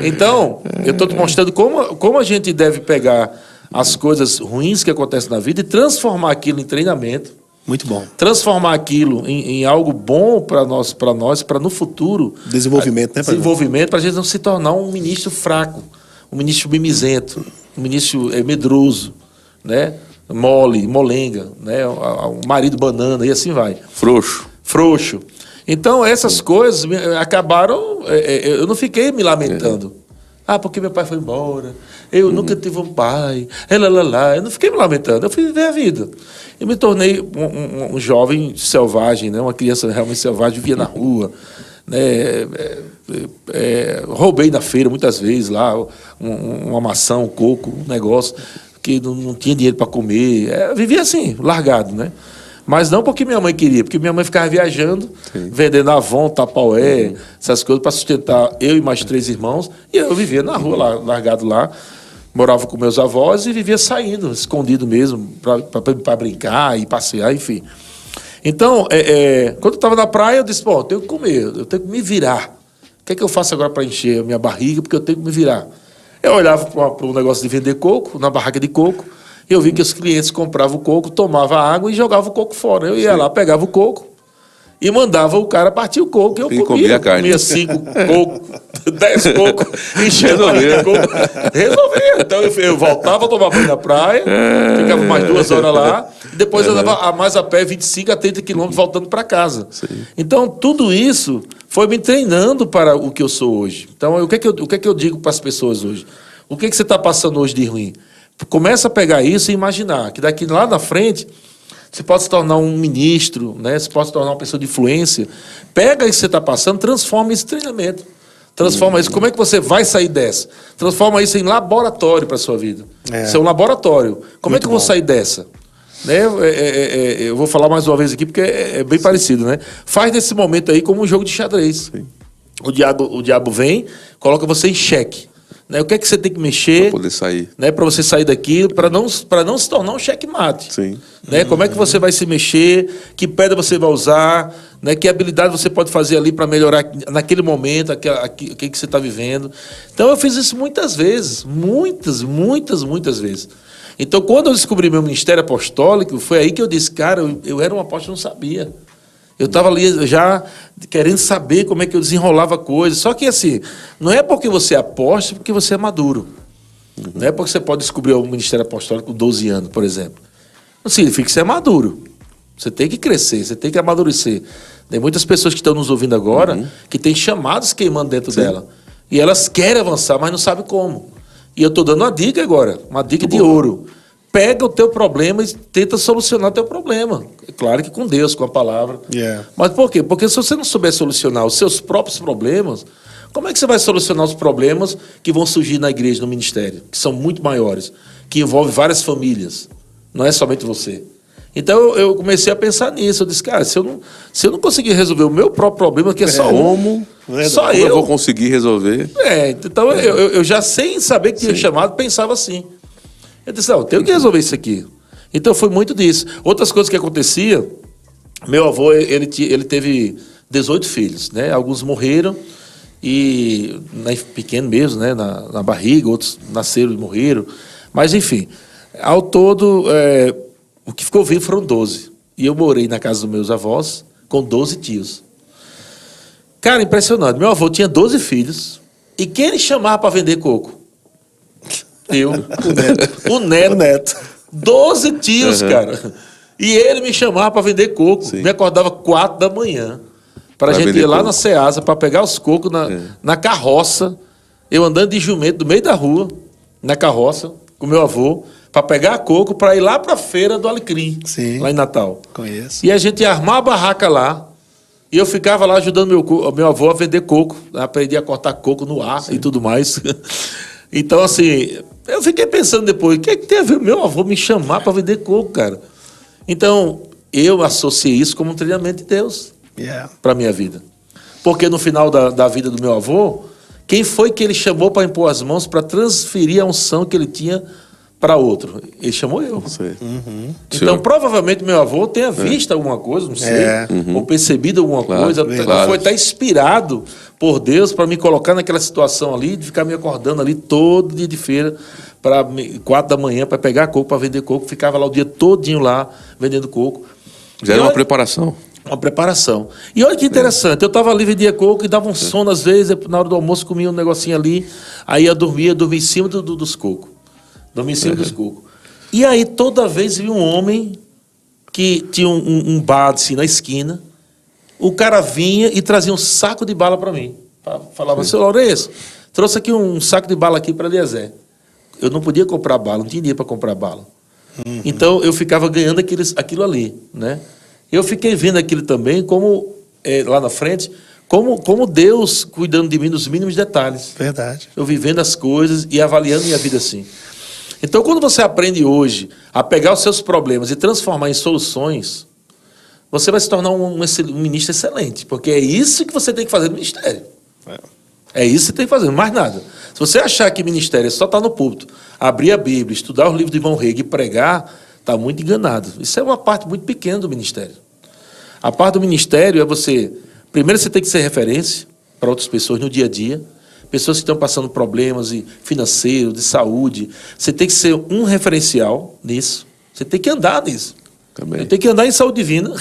Então, eu estou te mostrando como a gente deve pegar as coisas ruins que acontecem na vida e transformar aquilo em treinamento. Muito bom. Transformar aquilo em algo bom para nós, para no futuro. Desenvolvimento, né? Desenvolvimento, para a gente não se tornar um ministro fraco, um ministro mimizento, um ministro medroso, né? Molenga, né? O marido banana, e assim vai. Frouxo. Então, essas coisas acabaram... Eu não fiquei me lamentando. Ah, porque meu pai foi embora. Eu nunca tive um pai. Eu não fiquei me lamentando. Eu fui viver a vida. Eu me tornei um jovem selvagem, né? Uma criança realmente selvagem, vivia na rua. Né? Roubei na feira muitas vezes lá uma maçã, um coco, um negócio que não tinha dinheiro para comer. Vivia assim, largado, né? Mas não porque minha mãe queria, porque minha mãe ficava viajando, vendendo Avon, Tapaué, essas coisas para sustentar eu e mais 3 irmãos. E eu vivia na rua, lá, largado lá. Morava com meus avós e vivia saindo, escondido mesmo, para brincar e passear, enfim. Então, quando eu estava na praia, eu disse, eu tenho que comer, eu tenho que me virar. O que é que eu faço agora para encher a minha barriga? Porque eu tenho que me virar. Eu olhava para um negócio de vender coco, na barraca de coco, e eu vi que os clientes compravam o coco, tomavam água e jogavam o coco fora. Eu ia lá, pegava o coco e mandava o cara partir o coco. Eu comia a carne. Comia 5 cocos, 10 cocos, enchia a barriga de coco. Resolvia. Então eu voltava a tomar banho na praia, ficava mais 2 horas lá, e depois eu andava mais a pé 25 a 30 quilômetros voltando para casa. Sim. Então tudo isso foi me treinando para o que eu sou hoje. Então o que é que eu digo para as pessoas hoje? O que você está passando hoje de ruim? Começa a pegar isso e imaginar que daqui lá na frente você pode se tornar um ministro, né? Você pode se tornar uma pessoa de influência. Pega isso que você está passando, transforma esse treinamento. Transforma isso. Como é que você vai sair dessa? Transforma isso em laboratório para a sua vida. Isso é um laboratório. Como é que eu vou sair dessa? Né? Eu vou falar mais uma vez aqui porque é bem parecido, né? Faz desse momento aí como um jogo de xadrez. O diabo vem, coloca você em xeque. Né? O que é que você tem que mexer para poder sair, né? Para você sair daquilo, para não se tornar um checkmate. Sim. Né? Como é que você vai se mexer? Que pedra você vai usar? Né? Que habilidade você pode fazer ali para melhorar naquele momento, o que você está vivendo? Então eu fiz isso muitas vezes, muitas vezes. Então quando eu descobri meu ministério apostólico, foi aí que eu disse, cara, eu era um apóstolo, não sabia. Eu estava ali já querendo saber como é que eu desenrolava a coisa. Só que assim, não é porque você é apóstolo, porque você é maduro. Não é porque você pode descobrir o ministério apostólico com 12 anos, por exemplo. Não significa que você é maduro. Você tem que crescer, você tem que amadurecer. Tem muitas pessoas que estão nos ouvindo agora que têm chamados queimando dentro dela. E elas querem avançar, mas não sabem como. E eu estou dando uma dica agora, uma dica de ouro. Pega o teu problema e tenta solucionar o teu problema. É claro que com Deus, com a palavra. Mas por quê? Porque se você não souber solucionar os seus próprios problemas, como é que você vai solucionar os problemas que vão surgir na igreja, no ministério? Que são muito maiores, que envolvem várias famílias. Não é somente você. Então eu comecei a pensar nisso. Eu disse, cara, se eu não conseguir resolver o meu próprio problema, que é só só eu vou conseguir resolver. Então eu já sem saber que tinha chamado, pensava assim. Eu disse, eu tenho que resolver isso aqui. Então foi muito disso. Outras coisas que acontecia, meu avô, ele teve 18 filhos, né? Alguns morreram, e pequeno mesmo, né? Na barriga, outros nasceram e morreram. Mas enfim, ao todo, o que ficou vivo foram 12. E eu morei na casa dos meus avós com 12 tios. Cara, impressionante. Meu avô tinha 12 filhos, e quem ele chamava para vender coco? Eu. O neto. 12 tios, cara. E ele me chamava para vender coco. Sim. Me acordava 4 da manhã. Para a gente ir lá na Ceasa para pegar os cocos na carroça. Eu andando de jumento do meio da rua, na carroça, com meu avô, para pegar coco para ir lá para a feira do Alecrim, lá em Natal. Conheço. E a gente ia armar a barraca lá. E eu ficava lá ajudando meu avô a vender coco. Aprendi a cortar coco no ar e tudo mais. Então, assim, eu fiquei pensando depois, o que é que tem a ver meu avô me chamar para vender coco, cara? Então, eu associei isso como um treinamento de Deus para a minha vida. Porque no final da vida do meu avô, quem foi que ele chamou para impor as mãos para transferir a unção que ele tinha para outro? Ele chamou eu. Então, provavelmente, meu avô tenha visto alguma coisa, não sei, ou percebido alguma coisa, foi até inspirado por Deus para me colocar naquela situação ali, de ficar me acordando ali todo dia de feira, 4 da manhã, para pegar coco, para vender coco. Ficava lá o dia todinho lá, vendendo coco. Já era uma preparação. Uma preparação. E olha que interessante, eu estava ali, vendia coco e dava um sono às vezes, na hora do almoço comia um negocinho ali, aí ia dormir em cima dos cocos. Dormia em cima dos cocos. E aí toda vez vi um homem que tinha um bar assim, na esquina, o cara vinha e trazia um saco de bala para mim. Falava, seu Lourenço, trouxe aqui um saco de bala aqui para Eliezer. Eu não podia comprar bala, não tinha dinheiro para comprar bala. Então, eu ficava ganhando aquilo ali, né? Eu fiquei vendo aquilo também como, lá na frente, como Deus cuidando de mim nos mínimos detalhes. Verdade. Eu vivendo as coisas e avaliando minha vida assim. Então, quando você aprende hoje a pegar os seus problemas e transformar em soluções, você vai se tornar um ministro excelente, porque é isso que você tem que fazer no ministério. É isso que você tem que fazer, mais nada. Se você achar que ministério é só estar no púlpito, abrir a Bíblia, estudar os livros de Ivan Reg e pregar, está muito enganado. Isso é uma parte muito pequena do ministério. A parte do ministério é você... Primeiro, você tem que ser referência para outras pessoas no dia a dia. Pessoas que estão passando problemas financeiros, de saúde. Você tem que ser um referencial nisso. Você tem que andar nisso. Também. Eu tenho que andar em saúde divina.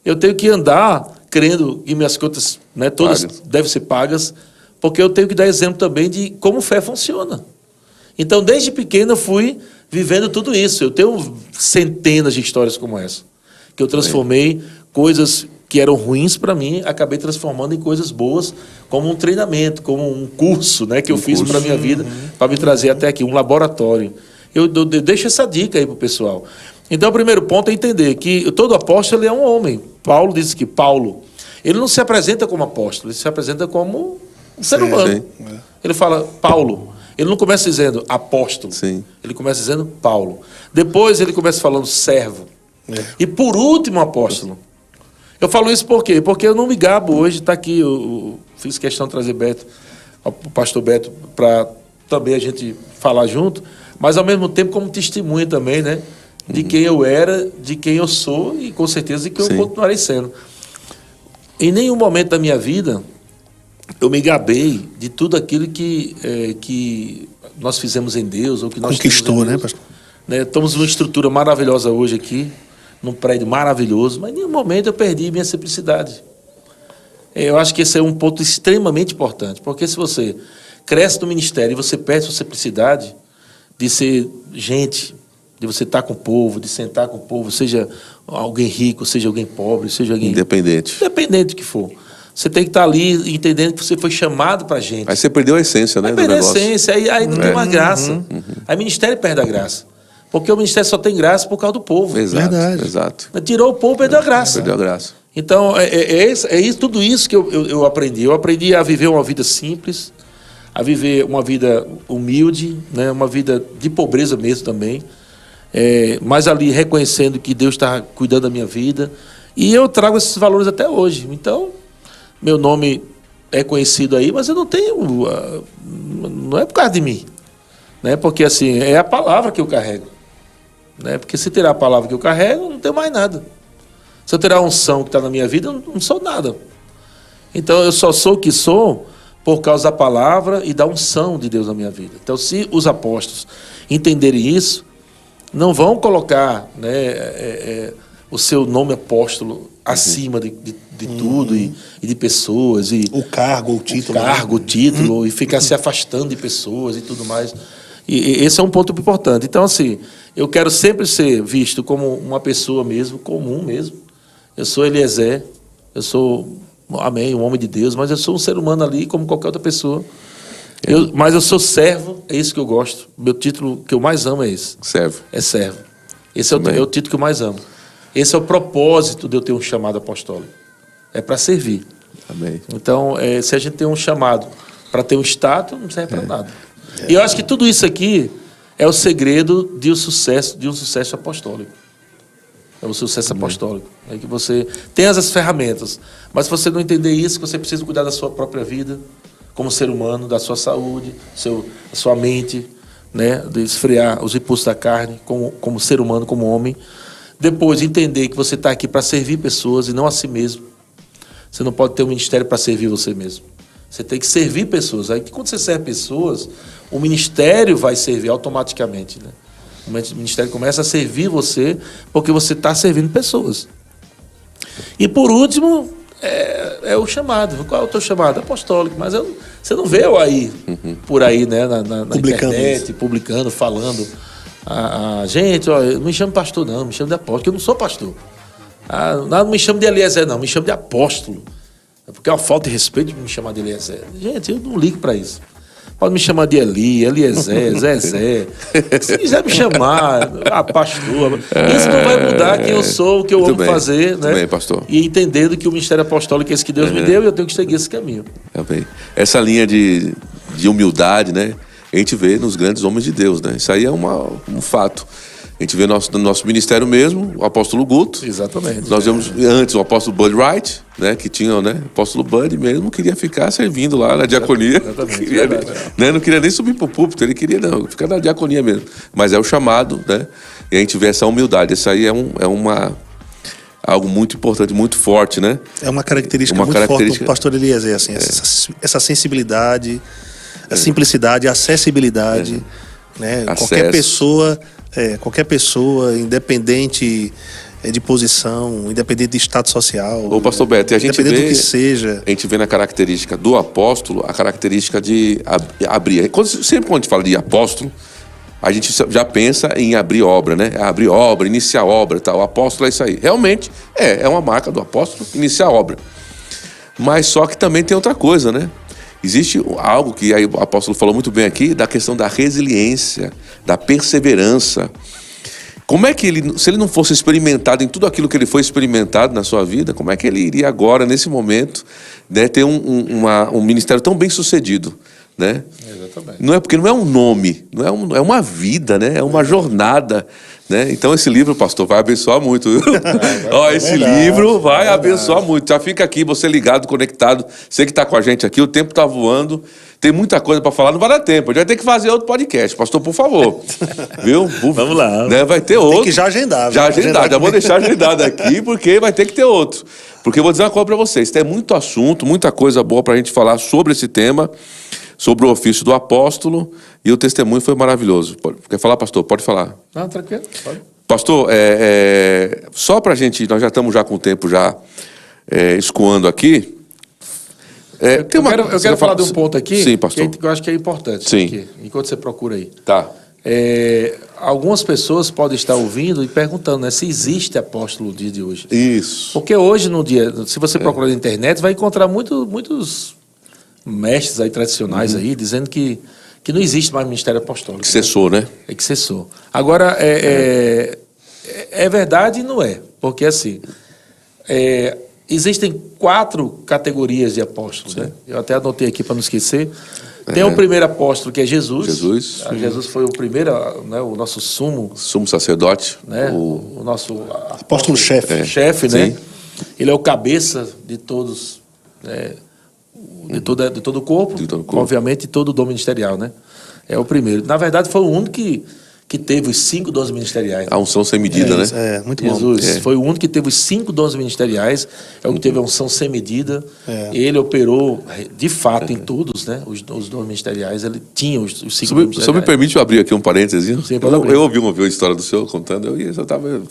Eu tenho que andar crendo que minhas contas, né, todas devem ser pagas, porque eu tenho que dar exemplo também de como fé funciona. Então, desde pequeno, eu fui vivendo tudo isso. Eu tenho centenas de histórias como essa, que eu transformei coisas que eram ruins para mim, acabei transformando em coisas boas, como um treinamento, como um curso, né, que eu fiz para a minha vida, para me trazer até aqui, um laboratório. Eu deixo essa dica aí para o pessoal. Então, o primeiro ponto é entender que todo apóstolo é um homem. Paulo diz que Paulo, ele não se apresenta como apóstolo, ele se apresenta como um ser humano. Ele fala Paulo. Ele não começa dizendo apóstolo. Sim. Ele começa dizendo Paulo. Depois ele começa falando servo. E por último, apóstolo. Eu falo isso por quê? Porque eu não me gabo hoje, está aqui, eu fiz questão de trazer Beto, o pastor Beto, para também a gente falar junto, mas ao mesmo tempo como testemunha também, né? De quem eu era, de quem eu sou e com certeza de quem eu continuarei sendo. Em nenhum momento da minha vida eu me gabei de tudo aquilo que nós fizemos em Deus, ou que nós conquistou, né, pastor? Estamos numa estrutura maravilhosa hoje aqui, num prédio maravilhoso, mas em nenhum momento eu perdi minha simplicidade. Eu acho que esse é um ponto extremamente importante, porque se você cresce no ministério e você perde sua simplicidade de ser gente, de você estar com o povo, de sentar com o povo, seja alguém rico, seja alguém pobre, seja alguém... Independente do que for. Você tem que estar ali entendendo que você foi chamado para gente. Aí você perdeu a essência, né, do perdeu negócio. a essência, aí não tem mais graça. Aí o ministério perde a graça. Porque o ministério só tem graça por causa do povo. Exato, Verdade. exato. Tirou o povo, perdeu a graça. Perdeu a graça. Então, tudo isso que eu aprendi. Eu aprendi a viver uma vida simples, a viver uma vida humilde, né, uma vida de pobreza mesmo também, mas ali reconhecendo que Deus está cuidando da minha vida. E eu trago esses valores até hoje. Então, meu nome é conhecido aí, mas eu não tenho... não é por causa de mim. Né, porque assim, é a palavra que eu carrego. Né, porque se tirar a palavra que eu carrego, eu não tenho mais nada. Se eu tirar a unção que está na minha vida, eu não sou nada. Então, eu só sou o que sou por causa da palavra e da unção de Deus na minha vida. Então, se os apóstolos entenderem isso, não vão colocar, né, o seu nome apóstolo acima de tudo e de pessoas. E o cargo, o título. O título, e ficar se afastando de pessoas e tudo mais. E esse é um ponto importante. Então, assim, eu quero sempre ser visto como uma pessoa mesmo, comum mesmo. Eu sou Eliezer, eu sou, amém, um homem de Deus, mas eu sou um ser humano ali como qualquer outra pessoa. Mas eu sou servo, é isso que eu gosto. Meu título que eu mais amo é esse. Servo. É servo. Esse é o título que eu mais amo. Esse é o propósito de eu ter um chamado apostólico. É para servir. Amém. Então, se a gente tem um chamado para ter um status, não serve para nada. E eu acho que tudo isso aqui é o segredo de um sucesso apostólico. É o sucesso apostólico. É que você tem essas ferramentas, mas se você não entender isso, você precisa cuidar da sua própria vida, como ser humano, da sua saúde, da sua mente, né, de esfriar os impulsos da carne, como ser humano, como homem. Depois, entender que você está aqui para servir pessoas e não a si mesmo. Você não pode ter um ministério para servir você mesmo. Você tem que servir pessoas. Aí, quando você serve pessoas, o ministério vai servir automaticamente, né? O ministério começa a servir você porque você está servindo pessoas. E, por último, é o chamado. Qual é o teu chamado? Apostólico. Mas você não vê eu aí, por aí, né? Na internet, publicando, falando. Gente, ó, eu não me chamo pastor, não. Me chamo de apóstolo, porque eu não sou pastor. Não me chamo de Eliezer, não. Me chamo de apóstolo. É porque é uma falta de respeito de me chamar de Eliezer. Gente, eu não ligo para isso. Pode me chamar de Eli, Eliezer, Zezé. Se quiser me chamar, pastor. Isso não vai mudar quem eu sou, o que eu amo fazer, né? Bem, pastor. E entendendo que o ministério apostólico é esse que Deus me deu e eu tenho que seguir esse caminho. Bem. Essa linha de humildade, né? A gente vê nos grandes homens de Deus, né? Isso aí é um fato. A gente vê no nosso ministério mesmo, o apóstolo Guto. Exatamente. Nós vemos antes o apóstolo Bud Wright, né? Que tinha, né? O apóstolo Bud mesmo queria ficar servindo lá na diaconia. Exatamente. Não queria nem subir para o púlpito, ele queria ficar na diaconia mesmo. Mas é o chamado, né? E a gente vê essa humildade. Isso aí algo muito importante, muito forte, né? É uma característica muito forte do pastor Eliezer, assim, essa sensibilidade, a simplicidade, a acessibilidade, né? Qualquer pessoa, independente de posição, independente de status social, Ô, pastor Beto, independente do que seja. A gente vê na característica do apóstolo a característica de abrir. Sempre quando a gente fala de apóstolo, a gente já pensa em abrir obra, né? Abrir obra, iniciar obra, tal. O apóstolo é isso aí. Realmente é uma marca do apóstolo iniciar obra. Mas só que também tem outra coisa, né? Existe algo que aí o apóstolo falou muito bem aqui, da questão da resiliência, da perseverança. Como é que se ele não fosse experimentado em tudo aquilo que ele foi experimentado na sua vida, como é que ele iria agora, nesse momento, né, ter um ministério tão bem sucedido, né? Exatamente. Porque não é um nome, é uma vida, né? É uma jornada, né? Então esse livro, pastor, vai abençoar muito. Esse livro vai abençoar muito. Já fica aqui, você ligado, conectado. Você que está com a gente aqui, o tempo está voando. Tem muita coisa para falar, não vai dar tempo. A gente vai ter que fazer outro podcast. Pastor, por favor. Viu? Vamos lá. Né? Vai ter outro. Tem que já agendar. Já vou deixar agendado aqui, porque vai ter que ter outro. Porque eu vou dizer uma coisa para vocês. Tem muito assunto, muita coisa boa para a gente falar sobre esse tema, sobre o ofício do apóstolo, e o testemunho foi maravilhoso. Quer falar, pastor? Pode falar. Não, tranquilo. Pode. Pastor, só para a gente, nós já estamos com o tempo escoando aqui. Eu quero falar de um ponto aqui. Sim, pastor. Que eu acho que é importante. Sim. Aqui, enquanto você procura aí. Tá. Algumas pessoas podem estar ouvindo e perguntando, né, se existe apóstolo no dia de hoje. Isso. Porque hoje, no dia, se você procurar na internet, vai encontrar muitos mestres aí tradicionais aí dizendo que não existe mais ministério apostólico. Que cessou, né? Que cessou. Agora, é verdade e não é. Porque, assim, existem 4 categorias de apóstolos, né? Eu até anotei aqui para não esquecer. Tem o primeiro apóstolo, que é Jesus. Jesus foi o primeiro, né, o nosso sumo sacerdote. Né? O nosso apóstolo-chefe. Chefe, né? Ele é o cabeça de todos, né? de todo o corpo, obviamente, de todo o dom ministerial, né? É o primeiro. Na verdade, foi o único que teve os 5 dons ministeriais. A unção sem medida, né? Muito Jesus bom. foi o único que teve os 5 dons ministeriais, é o que teve a unção sem medida. Ele operou, de fato, em todos, né? Os dons ministeriais, ele tinha os 5 dons ministeriais. Só me permite eu abrir aqui um parênteses? Sim, pode abrir. Eu ouvi a história do senhor contando,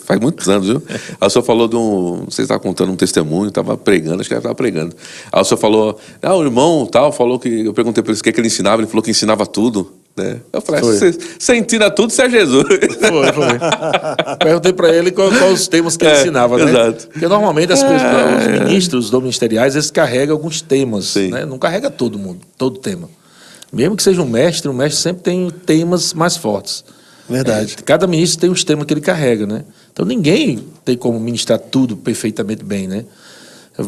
faz muitos anos, viu? Aí o senhor falou não sei se estava contando um testemunho, estava pregando, acho que ele estava pregando. Aí o senhor falou, o irmão tal, falou que, eu perguntei para ele o que ele ensinava, ele falou que ensinava tudo. Né? Eu falei, você ensina tudo, você é Jesus. Foi. Perguntei para ele quais os temas que ele ensinava, né? Exato. Porque normalmente os ministros ministeriais, eles carregam alguns temas, né? Não carrega todo mundo, todo tema. Mesmo que seja um mestre sempre tem temas mais fortes. Verdade. Cada ministro tem os temas que ele carrega, né? Então ninguém tem como ministrar tudo perfeitamente bem, né?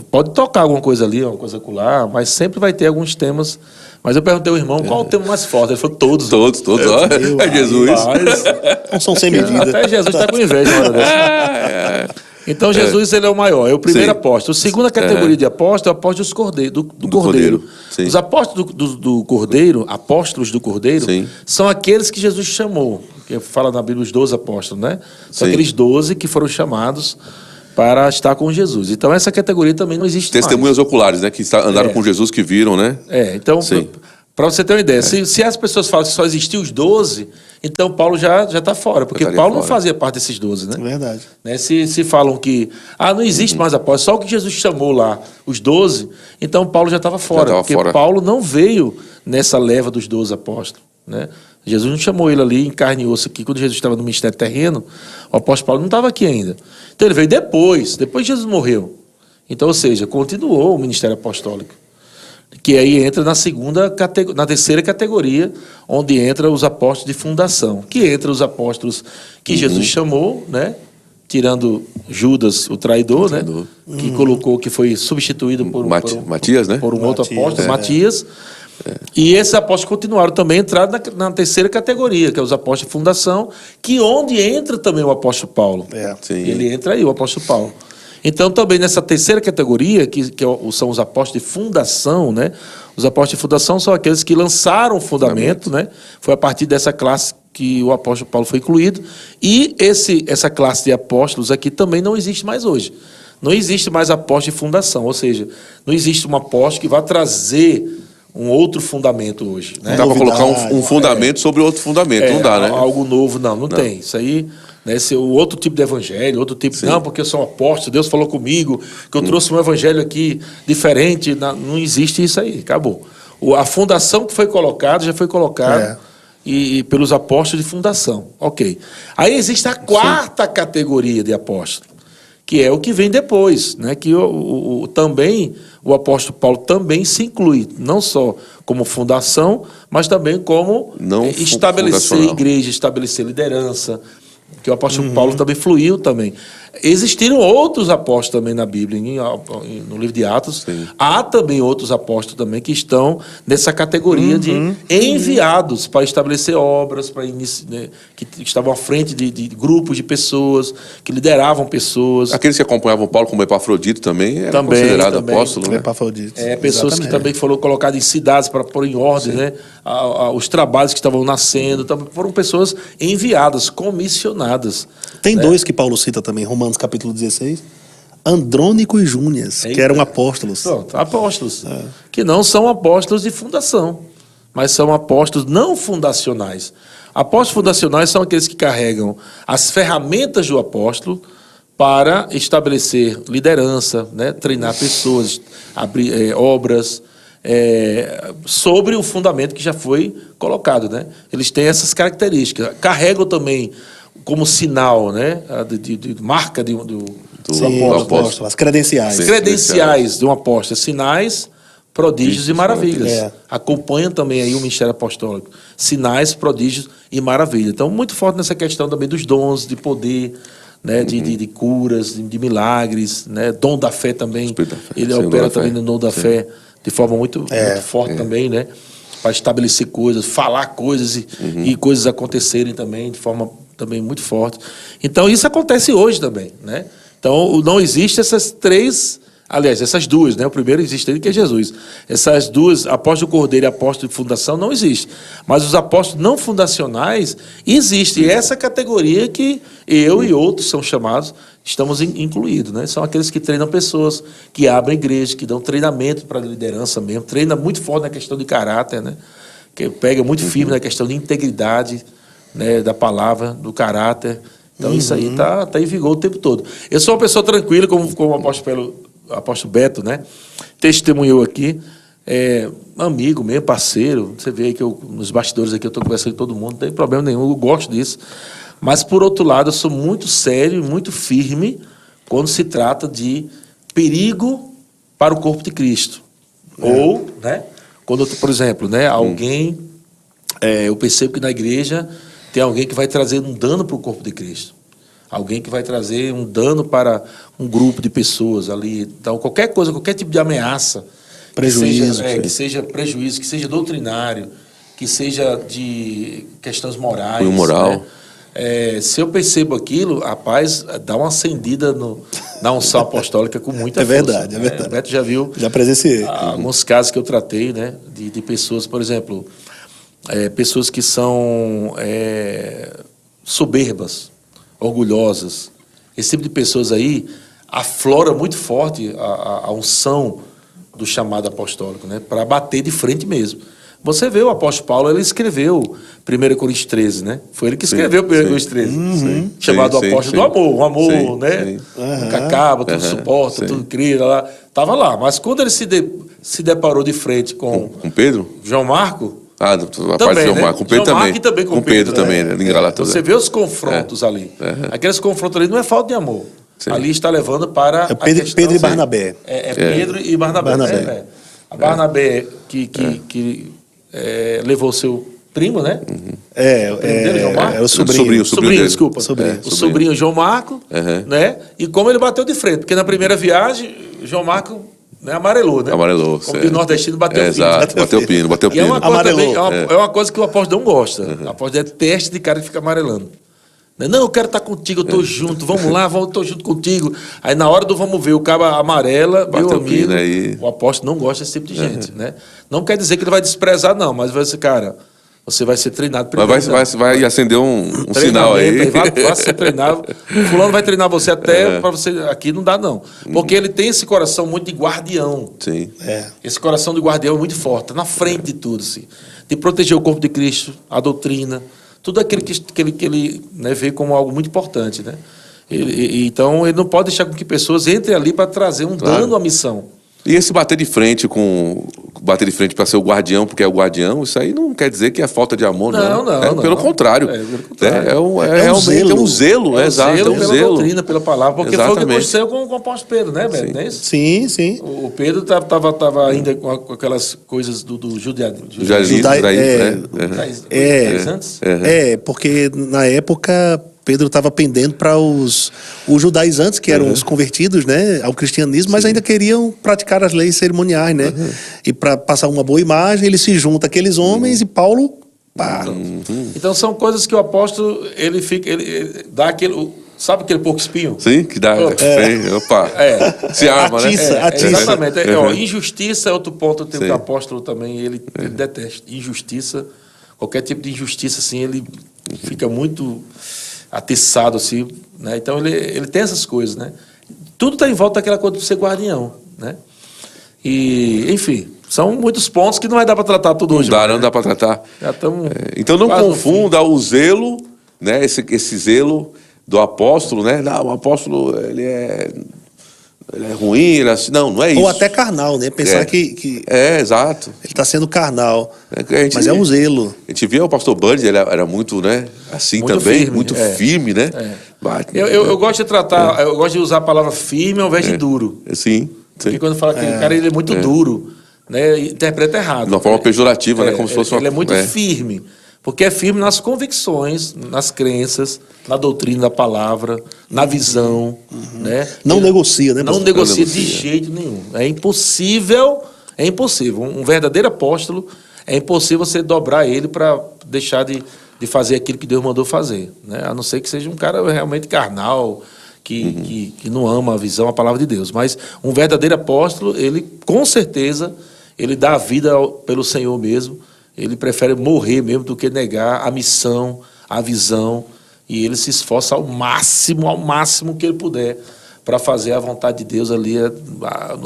Pode tocar alguma coisa ali, alguma coisa acolá, mas sempre vai ter alguns temas. Mas eu perguntei ao irmão qual o tema mais forte. Ele falou todos. Todos. É Jesus. Não são sem medida. Até Jesus está com inveja na hora dessa. Então Jesus ele é o maior, é o primeiro apóstolo. A segunda categoria de apóstolo é o apóstolo do Cordeiro. Os apóstolos do Cordeiro, apóstolos do Cordeiro, são aqueles que Jesus chamou. Que fala na Bíblia os 12 apóstolos, né? São aqueles 12 que foram chamados para estar com Jesus. Então essa categoria também não existe mais. Testemunhas oculares, né? Que andaram com Jesus, que viram, né? Então, para você ter uma ideia, se as pessoas falam que só existiam os 12, então Paulo já está fora, porque Paulo não fazia parte desses 12, né? Verdade. Né? Se falam que não existe mais apóstolos, só o que Jesus chamou lá, os 12, então Paulo já estava fora, porque Paulo não veio nessa leva dos 12 apóstolos, né? Jesus não chamou ele ali em carne e osso aqui, quando Jesus estava no ministério terreno, o apóstolo Paulo não estava aqui ainda. Então ele veio depois Jesus morreu. Então, ou seja, continuou o ministério apostólico. que aí entra na terceira categoria, onde entra os apóstolos de fundação, que entra os apóstolos que Jesus chamou, né? Tirando Judas, o traidor, né? Que colocou, que foi substituído por Matias, né? Por um outro apóstolo, Matias. E esses apóstolos continuaram também a entrar na terceira categoria, que é os apóstolos de fundação, que onde entra também o apóstolo Paulo. Ele entra aí, o apóstolo Paulo. Então, também nessa terceira categoria, que são os apóstolos de fundação, né? Os apóstolos de fundação são aqueles que lançaram o fundamento, né? Foi a partir dessa classe que o apóstolo Paulo foi incluído. E essa classe de apóstolos aqui também não existe mais hoje. Não existe mais apóstolo de fundação, ou seja, não existe um apóstolo que vá trazer um outro fundamento hoje. Né? Dá para colocar um fundamento sobre outro fundamento, não dá, né? Algo novo, não tem. Isso aí, né, ser o outro tipo de evangelho, outro tipo... Não, porque eu sou um apóstolo, Deus falou comigo, que eu trouxe um evangelho aqui diferente. Não existe isso aí, acabou. A fundação que foi colocada, já foi colocada e pelos apóstolos de fundação. Ok. Aí existe a quarta categoria de apóstolo, que é o que vem depois, né? Que também o apóstolo Paulo também se inclui, não só como fundação, mas também como estabelecer igreja, estabelecer liderança, que o apóstolo Paulo também fluiu também. Existiram outros apóstolos também na Bíblia, no livro de Atos. Há também outros apóstolos também que estão nessa categoria de enviados para estabelecer obras, né, que estavam à frente de grupos de pessoas, que lideravam pessoas. Aqueles que acompanhavam Paulo, como Epafrodito também, era considerado apóstolo, né? Epafrodito. Pessoas que também foram colocadas em cidades para pôr em ordem, né, os trabalhos que estavam nascendo. Foram pessoas enviadas, comissionadas. Tem dois que Paulo cita também, Romanos capítulo 16, Andrônico e Júnias, que eram apóstolos. Pronto, apóstolos. Que não são apóstolos de fundação, mas são apóstolos não fundacionais. Apóstolos fundacionais são aqueles que carregam as ferramentas do apóstolo para estabelecer liderança, né, treinar pessoas, abrir obras, sobre o fundamento que já foi colocado, né? Eles têm essas características. Carregam também como sinal, né, de marca do apóstolo, as credenciais. As credenciais de um apóstolo, sinais, prodígios e maravilhas. Acompanham também aí o ministério apostólico. Sinais, prodígios e maravilhas. Então, muito forte nessa questão também dos dons, de poder, né, de curas, de milagres, né, dom da fé também. Ele opera também no dom da fé de forma muito forte também, né, para estabelecer coisas, falar coisas e coisas acontecerem também de forma também muito forte. Então, isso acontece hoje também, né? Então, não existe essas três, aliás, essas duas, né? O primeiro existe ele, que é Jesus. Essas duas, apóstolo Cordeiro e apóstolo de fundação, não existe. Mas os apóstolos não fundacionais existem. E essa categoria que eu e outros são chamados, estamos incluídos, né? São aqueles que treinam pessoas, que abrem igreja, que dão treinamento para a liderança mesmo, treina muito forte na questão de caráter, né? Que pega muito firme na questão de integridade, né, da palavra, do caráter. Então isso aí tá em vigor o tempo todo. Eu sou uma pessoa tranquila, como o apóstolo Beto, né, testemunhou aqui, amigo mesmo, parceiro. Você vê aí que nos bastidores aqui eu estou conversando com todo mundo, não tem problema nenhum, eu gosto disso. Mas, por outro lado, eu sou muito sério e muito firme quando se trata de perigo para o corpo de Cristo. Ou, né, quando, por exemplo, né, alguém, eu percebo que na igreja tem alguém que vai trazer um dano para o corpo de Cristo. Alguém que vai trazer um dano para um grupo de pessoas ali. Então, qualquer coisa, qualquer tipo de ameaça, prejuízo, que seja prejuízo, que seja doutrinário, que seja de questões morais. Moral. Né? Se eu percebo aquilo, rapaz, dá uma acendida na unção apostólica com muita força. É verdade. O Beto já viu. Já presenciei. Alguns casos que eu tratei, né, de pessoas, por exemplo, pessoas que são soberbas, orgulhosas. Esse tipo de pessoas aí aflora muito forte a unção do chamado apostólico, né, para bater de frente mesmo. Você vê o apóstolo Paulo, ele escreveu 1 Coríntios 13, né? Foi ele que escreveu 1 Coríntios 13. Chamado apóstolo do amor. O amor, né? Nunca acaba, tudo suporta, tudo cria. Estava lá. Mas quando ele se deparou de frente com Pedro? João Marco... a parte de João Marco. Com Pedro também. Com Pedro também, né? Você vê os confrontos ali. Aqueles confrontos ali não é falta de amor. Ali está levando para... Pedro e Barnabé. Pedro e Barnabé. A Barnabé, que levou seu primo, né? É o sobrinho. Sobrinho, desculpa. O sobrinho João Marco, né? E como ele bateu de frente, porque na primeira viagem, João Marco, né, amarelou, né? Amarelou. Como o nordestino bateu o pino. Exato, bateu o pino. E é uma coisa também, é uma coisa que o apóstolo não gosta. O apóstolo detesta de cara que fica amarelando. Não, eu quero estar contigo, eu tô junto, vamos lá, eu tô junto contigo. Aí na hora do vamos ver, o cabo amarela, meu amigo, o apóstolo não gosta desse tipo de gente, né? Não quer dizer que ele vai desprezar, não, mas vai ser, cara, você vai ser treinado primeiro. Mas vai acender um sinal aí. Vai ser treinado. O fulano vai treinar você até para você. Aqui não dá, não. Porque ele tem esse coração muito de guardião. Sim. Esse coração de guardião é muito forte, tá na frente de tudo, assim. De proteger o corpo de Cristo, a doutrina, tudo aquilo que ele né, vê como algo muito importante, né? Então ele não pode deixar com que pessoas entrem ali para trazer um dano à missão. E esse bater de frente para ser o guardião, porque é o guardião, isso aí não quer dizer que é falta de amor, não. Não. Pelo contrário. Realmente um zelo, exato. É um zelo pela doutrina, pela palavra, porque foi o que aconteceu com o apóstolo Pedro, né, Beto? Não é isso? Sim. O Pedro estava ainda com aquelas coisas do judaísmo. Porque na época Pedro estava pendendo para os judaizantes, que eram os convertidos, né, ao cristianismo, mas ainda queriam praticar as leis cerimoniais, né? E para passar uma boa imagem, ele se junta àqueles homens e Paulo... Então são coisas que o apóstolo, ele dá aquele... Sabe aquele porco espinho? Sim, que dá... Se arma, atiça, né? Atiça. Exatamente. Injustiça é outro ponto que o apóstolo também, ele detesta. Injustiça, qualquer tipo de injustiça, assim, ele fica muito... atiçado, assim, né? Então ele tem essas coisas, né? Tudo está em volta daquela coisa de ser guardião, né? E, enfim, são muitos pontos que não vai dar para tratar tudo hoje. Não dá para tratar. Já estamos então não confunda o zelo, né? Esse zelo do apóstolo, né? Não, o apóstolo, ele é ruim, não é isso. Ou até carnal, né? Pensar que exato. Ele está sendo carnal, mas é um zelo. A gente via o pastor Bud, ele era muito, né? Assim muito também, firme, muito firme, né? Eu gosto de tratar, eu gosto de usar a palavra firme ao invés de duro. Sim. Porque quando fala que o cara ele é muito duro, né? Interpreta errado. De uma forma pejorativa, né? Como se fosse ele é muito firme. Porque é firme nas convicções, nas crenças, na doutrina da palavra, na visão, né? Não negocia, né? Não negocia de jeito nenhum. É impossível. Um verdadeiro apóstolo, é impossível você dobrar ele para deixar de fazer aquilo que Deus mandou fazer, né? A não ser que seja um cara realmente carnal, que não ama a visão, a palavra de Deus. Mas um verdadeiro apóstolo, ele com certeza, ele dá a vida pelo Senhor mesmo. Ele prefere morrer mesmo do que negar a missão, a visão, e ele se esforça ao máximo que ele puder para fazer a vontade de Deus ali,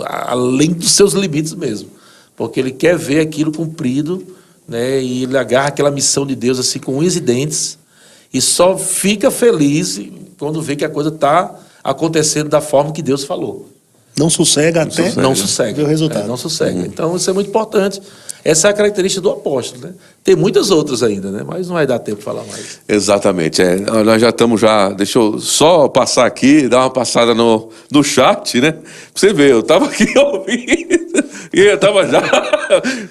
além dos seus limites mesmo. Porque ele quer ver aquilo cumprido, né? E ele agarra aquela missão de Deus assim com unhas e dentes, e só fica feliz quando vê que a coisa está acontecendo da forma que Deus falou. Não sossega até não sossega. Ver o resultado. Não sossega. Então isso é muito importante. Essa é a característica do apóstolo, né? Tem muitas outras ainda, né? Mas não vai dar tempo para falar mais. Exatamente. Nós já estamos deixa eu só passar aqui, dar uma passada no chat, né? Pra você ver, eu estava aqui ouvindo, e eu estava já...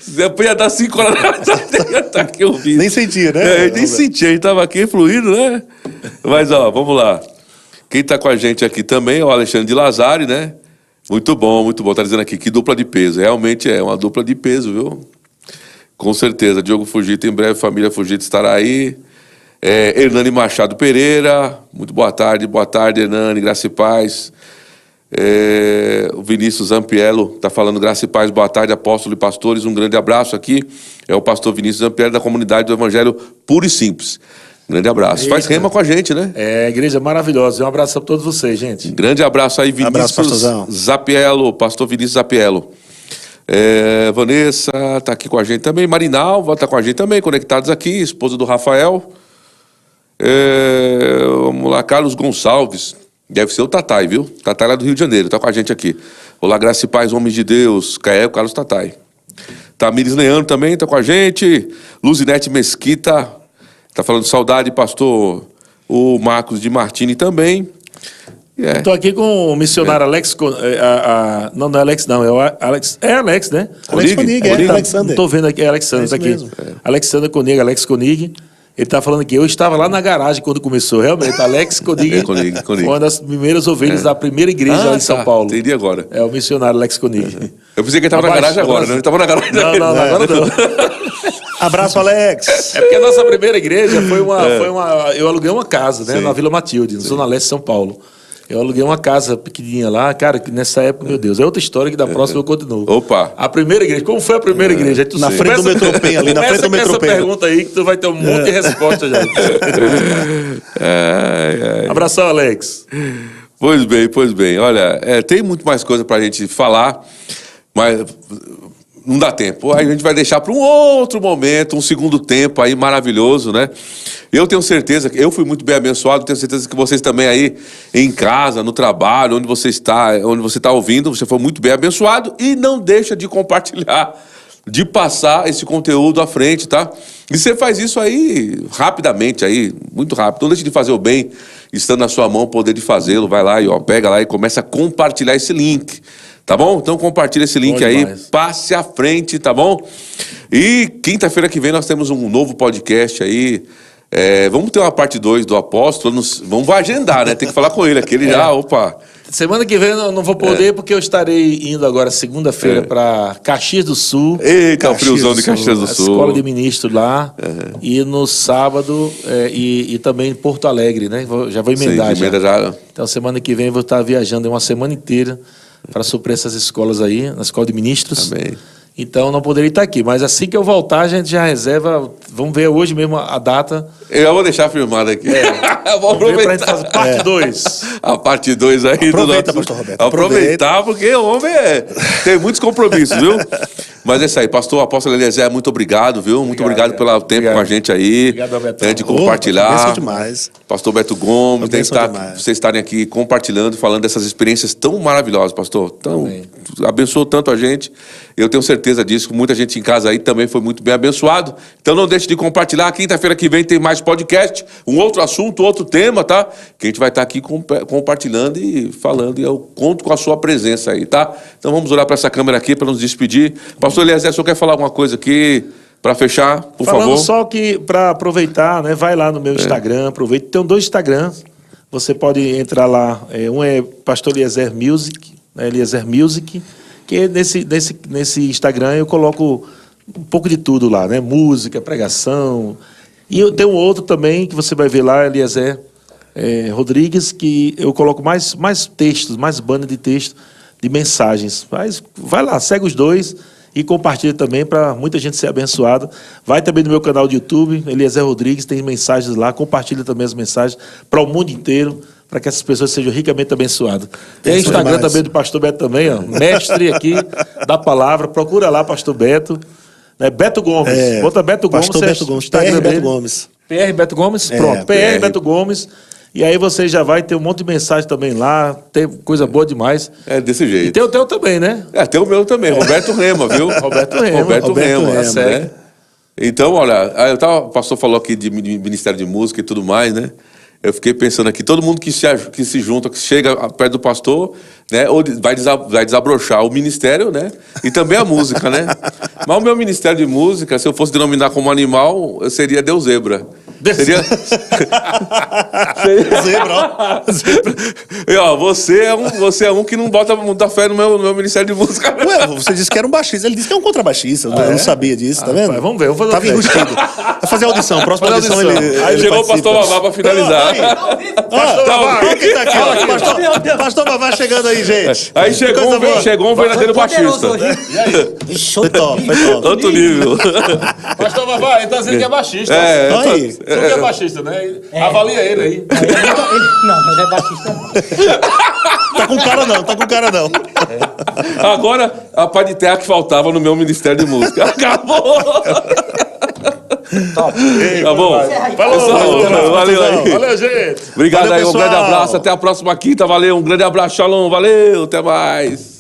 Depois ia dar 5 horas da tarde, eu ia estar aqui ouvindo. Nem sentia, né? Nem sentia, a gente estava aqui fluindo, né? Mas, vamos lá. Quem está com a gente aqui também é o Alexandre de Lazari, né? Muito bom. Tá dizendo aqui que dupla de peso. Realmente é uma dupla de peso, viu? Com certeza. Diogo Fugito, em breve, família Fugito estará aí. Hernani Machado Pereira. Muito boa tarde, Hernani. Graça e paz. O Vinícius Zampiello está falando graça e paz. Boa tarde, apóstolo e pastores. Um grande abraço aqui. É o pastor Vinícius Zampiello da comunidade do Evangelho Puro e Simples. Grande abraço. Eita. Faz rema com a gente, né? Igreja maravilhosa. Um abraço a todos vocês, gente. Grande abraço aí, Vinícius Zapiello, pastor Vinícius Zapiello. Vanessa está aqui com a gente também. Marinalva está com a gente também, conectados aqui, esposa do Rafael. Vamos lá, Carlos Gonçalves. Deve ser o Tatai, viu? Tatai lá do Rio de Janeiro, está com a gente aqui. Olá, graça e paz, homens de Deus. Caio Carlos Tatai. Tamires Leandro também está com a gente. Luzinete Mesquita. Está falando saudade, pastor. O Marcos de Martini também. Estou aqui com o missionário Alex. Não é Alex, não. É o Alex. É Alex, né? Alex Koenig, Alexander. Não estou vendo aqui. É Alexander, tá aqui. mesmo. Alexander Koenig, Alex Koenig. Ele tá falando aqui, eu estava lá na garagem quando começou, realmente. Alex Koenig. Koenig. Foi uma das primeiras ovelhas da primeira igreja lá em São Paulo. Entendi agora. É o missionário Alex Koenig. Eu pensei que ele estava na garagem agora, né? Ele estava na garagem. Não, agora não. Abraço, Alex. É porque a nossa primeira igreja foi uma. Eu aluguei uma casa, né? Na Vila Matilde, na Zona Leste de São Paulo. Eu aluguei uma casa pequenininha lá, cara, que nessa época, meu Deus, é outra história que da próxima eu continuo. Opa! A primeira igreja, como foi a primeira igreja? Aí tu Na frente do Metropen, ali na frente do Metropen. Essa pergunta aí que tu vai ter um monte de resposta já. Abração, Alex. Pois bem. Olha, tem muito mais coisa pra gente falar, mas não dá tempo. Aí a gente vai deixar para um outro momento, um segundo tempo aí maravilhoso, né? Eu tenho certeza que eu fui muito bem abençoado, tenho certeza que vocês também aí em casa, no trabalho, onde você está ouvindo, você foi muito bem abençoado e não deixa de compartilhar, de passar esse conteúdo à frente, tá? E você faz isso aí rapidamente, aí, muito rápido. Não deixe de fazer o bem, estando na sua mão, o poder de fazê-lo. Vai lá e pega lá e começa a compartilhar esse link. Tá bom? Então compartilha esse link aí, passe à frente, tá bom? E quinta-feira que vem nós temos um novo podcast aí. Vamos ter uma parte 2 do apóstolo. Vamos agendar, né? Tem que falar com ele aqui. Ele já, Semana que vem eu não vou poder porque eu estarei indo agora segunda-feira para Caxias do Sul. Eita, o friozão de Caxias do Sul. Escola de ministro lá. E no sábado e também em Porto Alegre, né? Já vou emendar. Sim, já. Então semana que vem eu vou estar viajando uma semana inteira para suprir essas escolas aí, na Escola de Ministros. Amém. Então não poderia estar aqui, mas assim que eu voltar a gente já reserva, vamos ver hoje mesmo a data. Eu vou deixar firmado aqui. Vou aproveitar pra fazer parte 2. A parte 2 aí Aproveita, pastor Roberto. Aproveitar, porque o homem tem muitos compromissos, viu? Mas é isso aí, pastor Apóstolo Eliezer, muito obrigado, viu? Muito obrigado pelo tempo com a gente aí. Obrigado, Betão. De compartilhar. Demais. Pastor Beto Gomes, vocês estarem aqui compartilhando, falando dessas experiências tão maravilhosas, pastor. Abençoou tanto a gente. Eu tenho certeza disso, muita gente em casa aí também foi muito bem abençoado. Então não deixe de compartilhar. Quinta-feira que vem tem mais podcast, um outro assunto, outro tema, tá? Que a gente vai estar aqui compartilhando e falando. E eu conto com a sua presença aí, tá? Então vamos olhar para essa câmera aqui para nos despedir. Pastor Eliezer, o senhor quer falar alguma coisa aqui para fechar, por favor? Falando só que para aproveitar, né? Vai lá no meu Instagram, aproveita. Tem 2 Instagrams. Você pode entrar lá. Um é Pastor Eliezer Music, né? Eliezer Music. Que nesse Instagram eu coloco um pouco de tudo lá, né? Música, pregação. E eu tenho outro também que você vai ver lá, Eliezer Rodrigues, que eu coloco mais textos, mais banda de texto, de mensagens. Mas vai lá, segue os 2 e compartilha também para muita gente ser abençoada. Vai também no meu canal de YouTube, Eliezer Rodrigues, tem mensagens lá, compartilha também as mensagens para o mundo inteiro, para que essas pessoas sejam ricamente abençoadas. Tem o Instagram também do pastor Beto também, mestre aqui da palavra. Procura lá, pastor Beto. Né? Beto Gomes. Bota Beto Gomes. Pastor Beto Gomes. PR Beto Gomes. PR Beto Gomes? Pronto. PR Beto Gomes. E aí você já vai ter um monte de mensagem também lá. Tem coisa boa demais. É desse jeito. E tem o teu também, né? Tem o meu também. Roberto Rema, viu? Roberto Rema. Né? Então, olha, o pastor falou aqui de Ministério de Música e tudo mais, né? Eu fiquei pensando aqui, todo mundo que se junta, que chega perto do pastor, né, ou vai desabrochar o ministério, né, e também a música, né. Mas o meu ministério de música, se eu fosse denominar como animal, eu seria Deus Zebra. Seria... Zebra. E, você é um que não bota muita fé no meu ministério de música. Ué, você disse que era um baixista. Ele disse que é um contrabaixista. Eu não sabia disso, tá vendo? Vamos ver. Tava enrustido. Vai fazer audição. Próxima audição ele aí chegou o pastor Vavá pra finalizar. Pastor Vavá, quem tá aqui? Pastor Vavá chegando aí, gente. Aí chegou um verdadeiro baixista. E aí? Foi top. Outro nível. Pastor Vavá, ele tá dizendo que é baixista. Aí. Você que é baixista, né? Avalia ele aí. Não é baixista não. Tá com cara não. Agora, a pá de terra que faltava no meu ministério de música. Acabou! Top. Tá bom? Falou, valeu aí. Valeu, gente. Obrigado valeu, aí, um pessoal. grande abraço. Até a próxima quinta. Valeu, um grande abraço. Shalom, valeu, até mais.